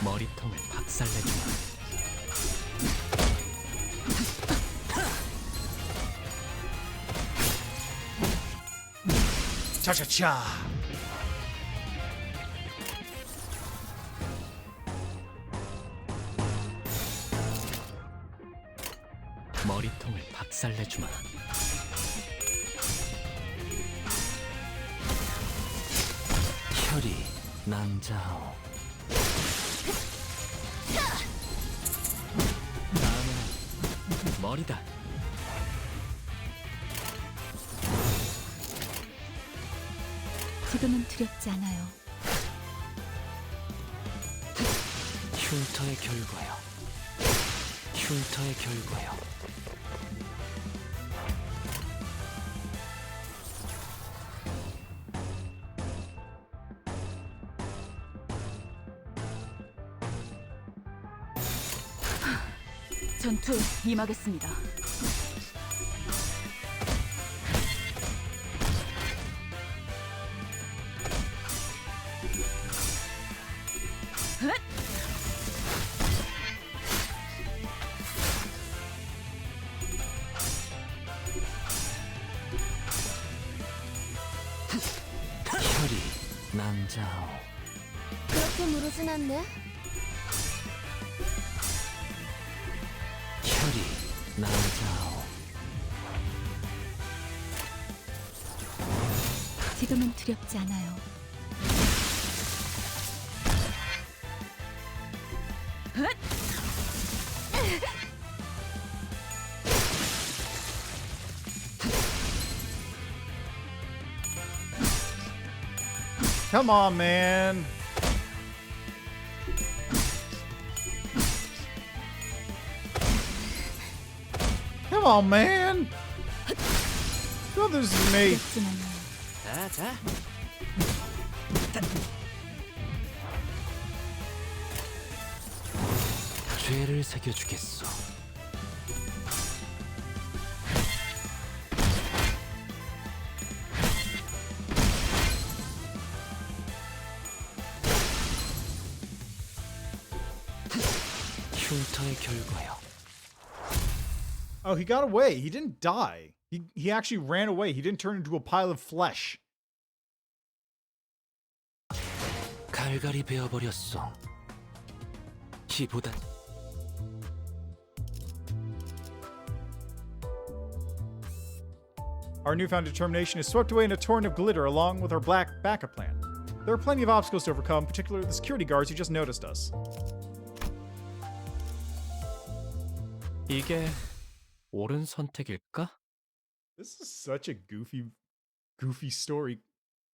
머리통을 박살내주마. Cha-cha-cha! 머리통을 박살내주마. 혈이 난자오. 다음은 머리다. 지금은 두렵지 않아요. 흉터의 결과요. 흉터의 결과요. 전투 임하겠습니다. 혈이 난자오. 그렇게 무르진 않네. 혈이 난자오. 지금은 두렵지 않아요. Come on, man. Come on, man. No, this is me. 두렵진 않아요. 자. 죄를 새겨주겠소. 전투터의 결과요. Oh, he got away. He didn't die. He actually ran away. He didn't turn into a pile of flesh. 갈갈이 베어버렸어. 키보다 Our newfound determination is swept away in a torrent of glitter along with our black backup plan. There are plenty of obstacles to overcome, particularly the security guards who just noticed us. 이게 옳은 선택일까? This is such a goofy story.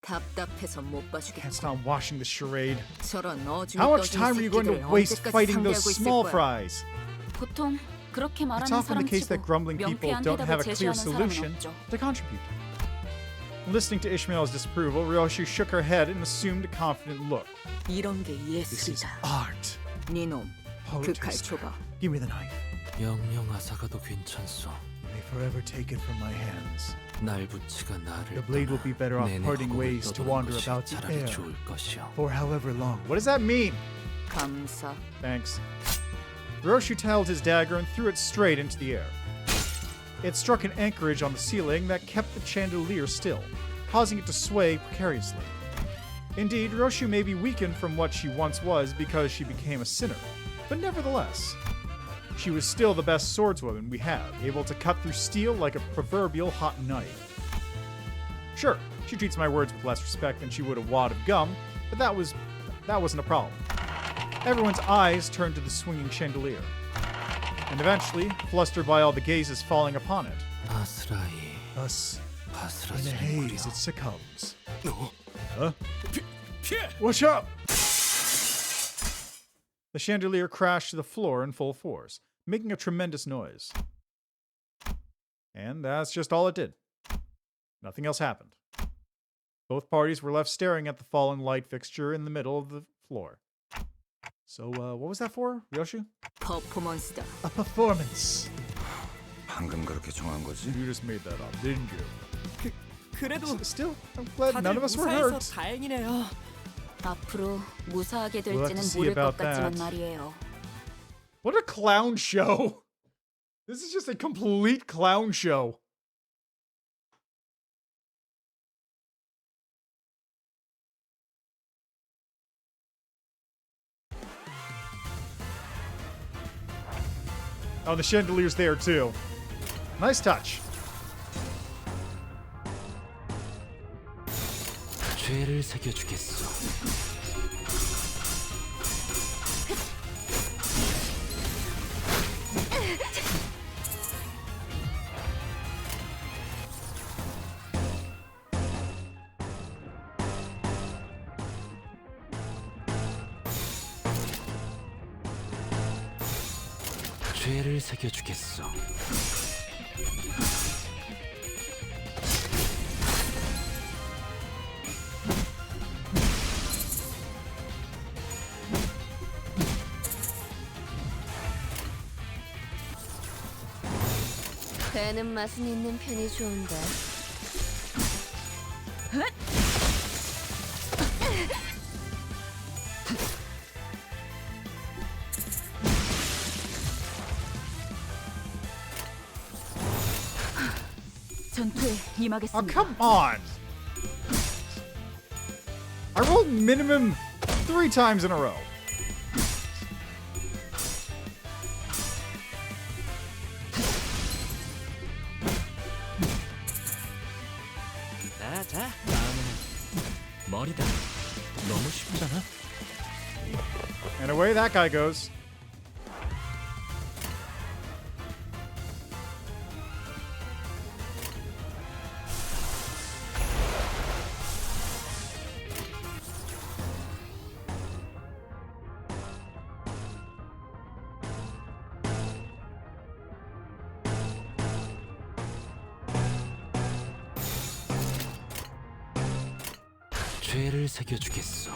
답답해서 못 봐주겠고. Can't stop watching the charade. 저런 어중이 How much 떠진 time are you going to 새끼들을 waste 언제까지 fighting those 상대하고 있을 small 거야. fries? 보통 그렇게 It's 말하는 often the case 사람치고 that grumbling people 명쾌한 don't have 해답을 a clear 제시하는 solution 사람은 없죠. to contribute. Listening to Ishmael's disapproval, Ryoshi shook her head and assumed a confident look. 이런 게 This is 예술이다. art. 네놈, 그 칼 Taster. 줘봐. Give me the knife. 영영 아사가도 괜찮소. You may forever take it from my hands. 날부치가 나를 The blade will be better off 내내 parting 허공을 ways to 떠도는 wander 것이 about the 차라리 air 좋을 것이오. for however long. What does that mean? 감사. Thanks. Ryoshi held his dagger and threw it straight into the air. It struck an anchorage on the ceiling that kept the chandelier still, causing it to sway precariously. Indeed, Ryoshi may be weakened from what she once was because she became a sinner, but nevertheless, she was still the best swordswoman we have, able to cut through steel like a proverbial hot knife. Sure, she treats my words with less respect than she would a wad of gum, but that wasn't a problem. Everyone's eyes turned to the swinging chandelier. And eventually, flustered by all the gazes falling upon it. 아스라이. Thus, in a 바스라지는 haze, it succumbs. Huh? What's up? The chandelier crashed to the floor in full force, making a tremendous noise. And that's just all it did. Nothing else happened. Both parties were left staring at the fallen light fixture in the middle of the floor. So, what was that for, Ryoshi? 퍼포먼스다. A performance. 방금 그렇게 정한 거지? You just made that up, didn't you? 그래도 Still, I'm glad none 다들 of us were 무사해서 hurt. 다행이네요. 앞으로 무사하게 We'll have to 될지는 see 모를 about 것 같지만 that. 말이에요. What a clown show! This is just a complete clown show. Oh, the chandelier's there too. Nice touch. 죄를 새겨주겠어. 죄를 새겨주겠어. 배는 맛은 있는 편이 좋은데. 전투에 Oh, 임하겠습니다. come on! I rolled minimum 3 times in a row. 자, 다음은 머리다. 너무 쉽잖아. And away that guy goes. 죄를 새겨주겠어.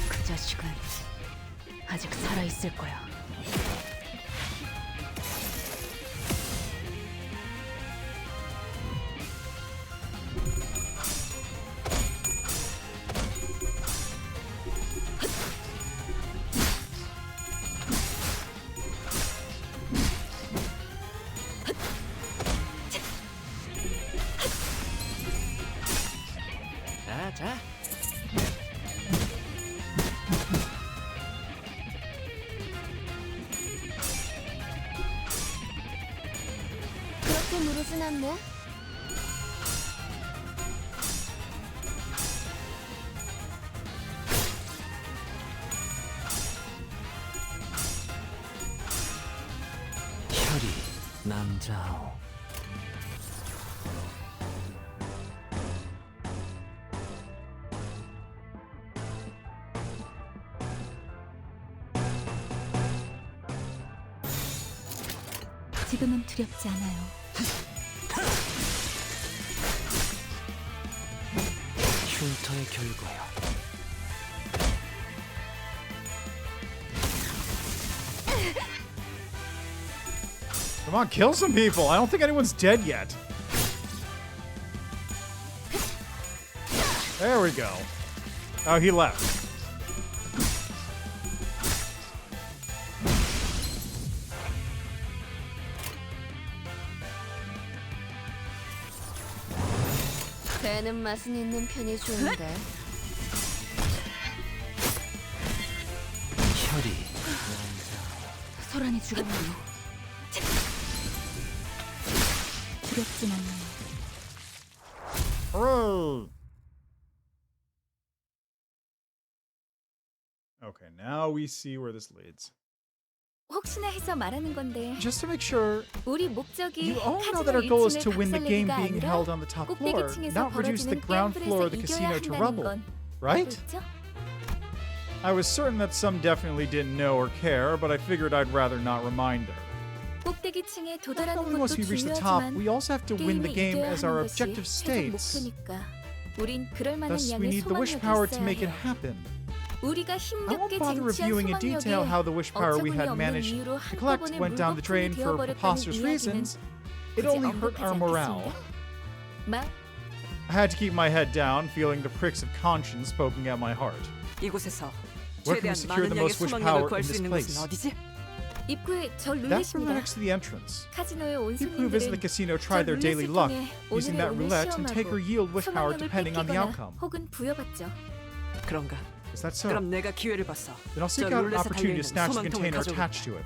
그 자식은 아직 살아 있을 거야. 그러진 않네. 혈이 남자오. 지금은 두렵지 않아요. 흉터의 결과요. Come on, kill some people. I don't think anyone's dead yet. There we go. Oh, he left. 배는 맛은 있는 편이 좋은데. 혈이 소란이 죽었네요. 두렵진 않네요. Hooray! Okay, now we see where this leads. 혹시나 해서 말하는 건데 Just to make sure, 우리 목적이 you all know 카지노 that our goal is 1층을 to win the game 박살내기가 being 아니라 held on the top floor, 꼭대기층에서 not reduce the 벌어지는 ground floor of the 갬블에서 casino 이겨야 to 한다는 rubble. 건 Right? 그렇죠? I was certain that some definitely didn't know or care, but I figured I'd rather not remind her. 꼭대기층에 Not 도달하는 only 것도 once we reach the top, 중요하지만 we also have to win the 게임에 game 이겨야 as our 하는 것이 objective 최종 states. 목표니까 우린 그럴 만한 Thus, we 양의 need the wish 소망력이 power to 있어야 make it 해요. happen. 우리가 I won't 힘겹게 bother 쟁취한 reviewing in detail how the wish power we 어처구니 had 없는 managed 이유로 to collect 한꺼번에 went down the drain 물거품이 for 되어버렸다는 preposterous 이야기는 reasons. It 굳이 only hurt our 언급하지 morale. 않겠습니다. I had to keep my head down, feeling the pricks of conscience poking at my heart. 이곳에서 Where can we 최대한 secure the 많은 양의 most wish 소망력을 power 구할 in 수 this 있는 place? 곳은 어디지? 입구에 절 That's the 룰렛입니다. next to the entrance. 카지노에 온 People who visit the 손님들은 casino try their daily luck using that roulette and take or yield wish power 소망력을 depending on the 뺏기거나 outcome. 혹은 부여받죠. 그런가? Is that so? 그럼 내가 기회를 봤어. Then I'll seek 저 out an 룰렛에 opportunity to 달려있는 snatch the 소망통을 container 가져오겠다. attached to it.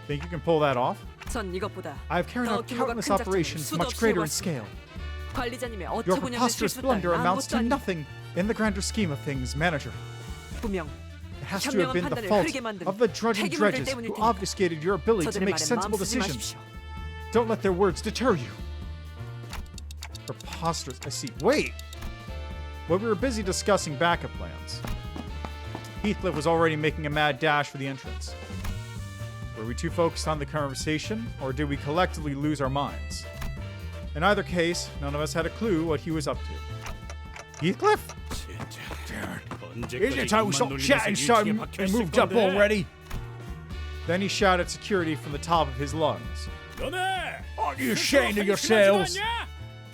Think you can pull that off? 전 이것보다 I've carried 더 out 규모가 countless 큰 작전을 operations 수도 much 없이 greater in 해봤어. scale. 관리자님의 Your 어처구니 없는 preposterous 실수 blunder 따윈 amounts to 아무것도 아니. nothing in the grander scheme of things, manager. 분명 It has to have been the fault of the drudging dredges who obfuscated your ability to 저들의 make 말에 sensible 마음 쓰지 decisions. 마십시오. Don't let their words deter you. Preposterous. I see. Wait! While we were busy discussing backup plans, Heathcliff was already making a mad dash for the entrance. Were we too focused on the conversation, or did we collectively lose our minds? In either case, none of us had a clue what he was up to. Heathcliff? Isn't it time we stopped chatting and moved up already? Then he shouted security from the top of his lungs. Aren't you ashamed of yourselves?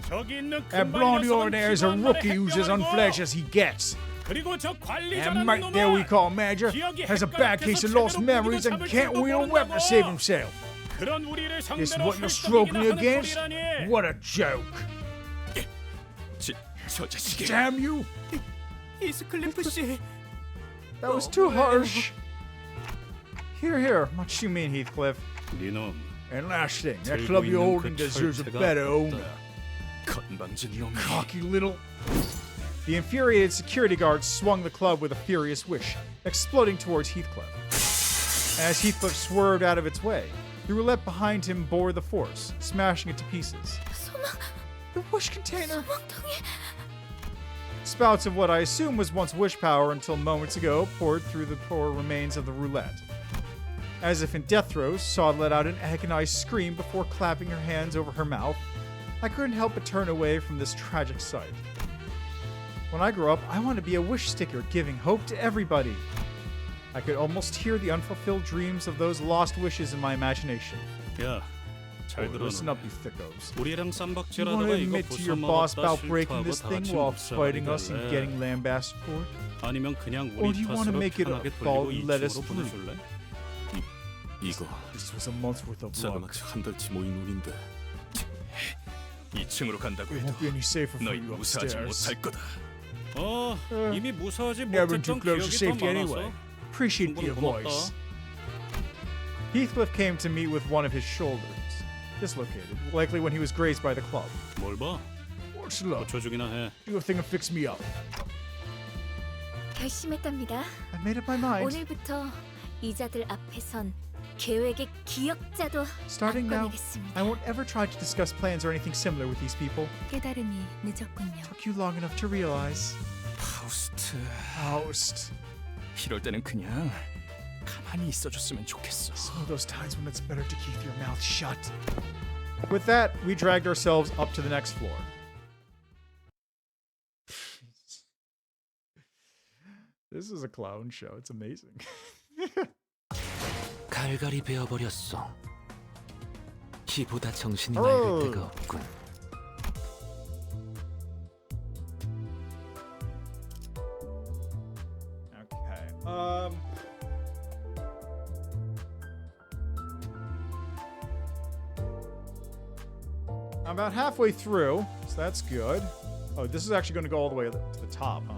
That blondie over there is a rookie who's as unfledged as he gets. And mate there we call Manager has a bad case of lost memories and can't wield a weapon to save himself. This is what you're stroking against? What a joke. Damn you! 이스클리프 씨. That was too harsh. Here, much you mean, Heathcliff. And last thing, that club you're holding deserves a better owner. Cocky little... The infuriated security guard swung the club with a furious wish, exploding towards Heathcliff. As Heathcliff swerved out of its way, the roulette behind him bore the force, smashing it to pieces. The wish container! Spouts of what I assume was once wish power until moments ago poured through the poor remains of the roulette. As if in death throes, Saud let out an agonized scream before clapping her hands over her mouth. I couldn't help but turn away from this tragic sight. When I grow up, I want to be a wish sticker giving hope to everybody. I could almost hear the unfulfilled dreams of those lost wishes in my imagination. 야, 잘 Oh, listen up, you thickos. 우리랑 You 쌈박질하다가 want to 이거 admit to your boss 부숴먹었다 about breaking 싫다고 this 다 thing 같이 while 묵살하게 fighting us and 될래? getting lambasted for it? 아니면 그냥 Or 우리 do you want to 탓으로 make it 편하게 a 돌리고 fault and let us 2층으로 through? 보내줄래? 이거 This was a month's worth of luck. 자그마치 한 달치 모인 우린데 2층으로 간다고 It 해도 won't be any safer for 너희 you 무사하지 upstairs. 못할 거다. 이미 무사하지 Never too 못했던 close to 기억이 더 safety 많아서 anyway. Appreciate 충분히 your 고맙다. voice. Heathcliff came to me with one of his shoulders. dislocated, likely when he was grazed by the club. 뭘 봐? What's up? 고쳐주기나 해. Do a thing and fix me up. 결심했답니다. I made up my mind. 오늘부터 이자들 앞에선 계획의 기억자도 Starting 안 now, 꺼내겠습니다. I won't ever try to discuss plans or anything similar with these people. 깨달음이 늦었군요. Took you long enough to realize. 파우스트. Faust. 이럴 때는 그냥 가만히 있어줬으면 좋겠어. Some of those times when it's better to keep your mouth shut. With that, we dragged ourselves up to the next floor. This is a clown show. It's amazing. 갈갈이 베어버렸어. 이보다 정신이 맑을 데가 없군. Okay. I'm about halfway through, so that's good. Oh, this is actually going to go all the way to the top, huh?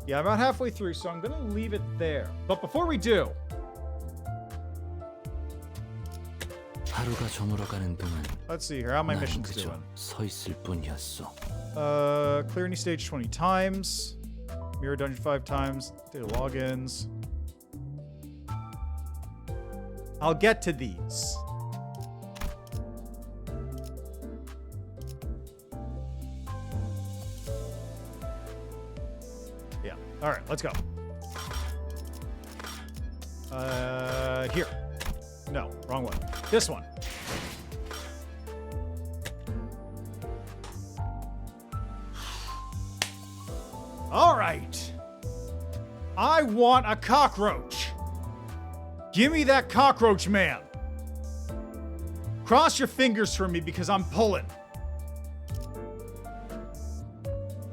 Yeah, I'm about halfway through, so I'm going to leave it there. But before we do... 하루가 저물어가는 동안 Let's see here. How are my 난 missions 그저 doing? 서 있을 뿐이었어. Clear any stage 20 times. Mirror dungeon 5 times. Data logins. I'll get to these. Yeah. All right, let's go. Here. No, wrong one. This one. All right. I want a cockroach. Give me that cockroach, man. Cross your fingers for me because I'm pulling.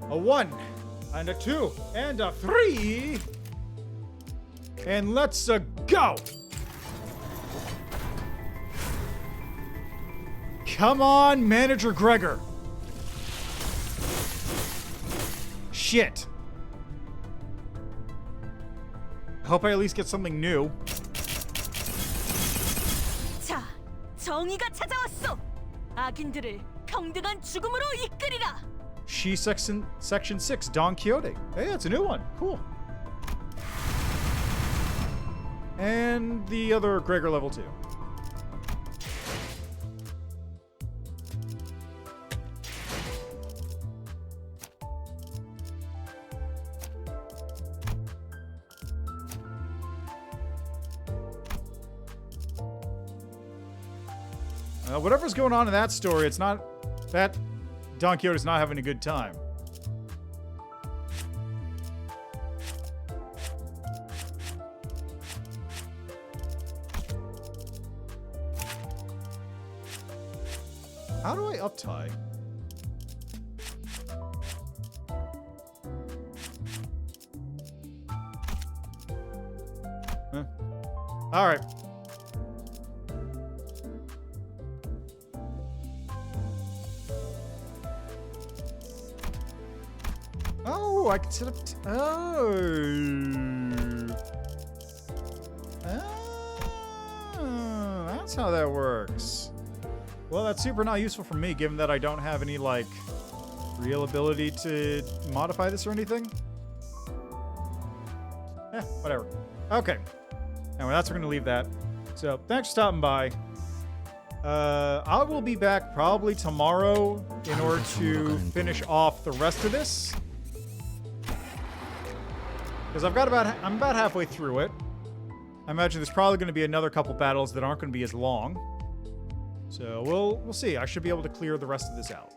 A 1 and a 2 and a 3. And let's go. Come on, Manager Gregor. Shit. Hope I at least get something new. 자, 정의가 찾아왔어. 악인들을 평등한 죽음으로 이끌이라. She Section 6, Don Quixote. Hey, that's a new one. Cool. And the other Gregor level 2. Whatever's going on in that story, it's not... That Don Quixote's not having a good time. How do I uptie? Huh. All right. Oh, I can set up... That's how that works. Well, that's super not useful for me, given that I don't have any, like, real ability to modify this or anything. Whatever. Okay. Anyway, that's where we're going to leave that. So, thanks for stopping by. I will be back probably tomorrow in order to finish off the rest of this. Because I'm about halfway through it. I imagine there's probably going to be another couple battles that aren't going to be as long. So we'll see. I should be able to clear the rest of this out.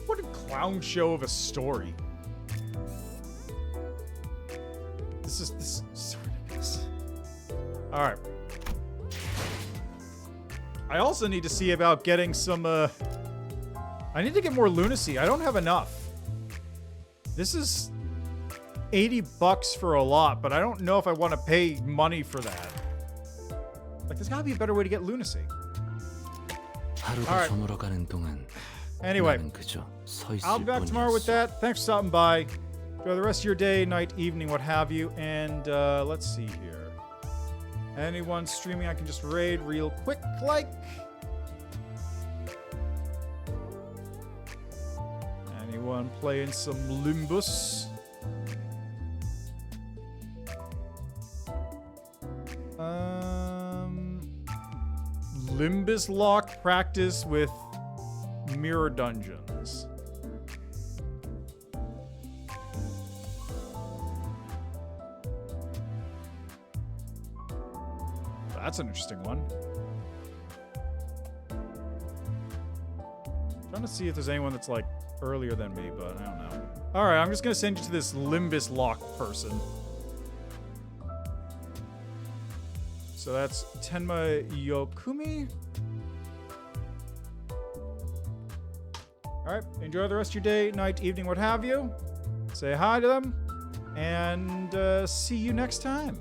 What a clown show of a story. This is so ridiculous. All right. I also need to see about getting some. I need to get more lunacy. I don't have enough. This is $80 for a lot, but I don't know if I want to pay money for that. Like, there's gotta be a better way to get lunacy. 하루가 저물어가는 동안 Anyway, 나는 그저 서 있을 I'll be back tomorrow with that. Thanks for stopping by. Enjoy the rest of your day, night, evening, what have you. And let's see here. Anyone streaming I can just raid real quick, like? Anyone playing some Limbus? Limbus lock practice with mirror dungeons. That's an interesting one. Trying to see if there's anyone that's like earlier than me, but I don't know. All right, I'm just gonna send you to this Limbus lock person. So that's Tenma Yokumi. All right, enjoy the rest of your day, night, evening, what have you. Say hi to them, and see you next time.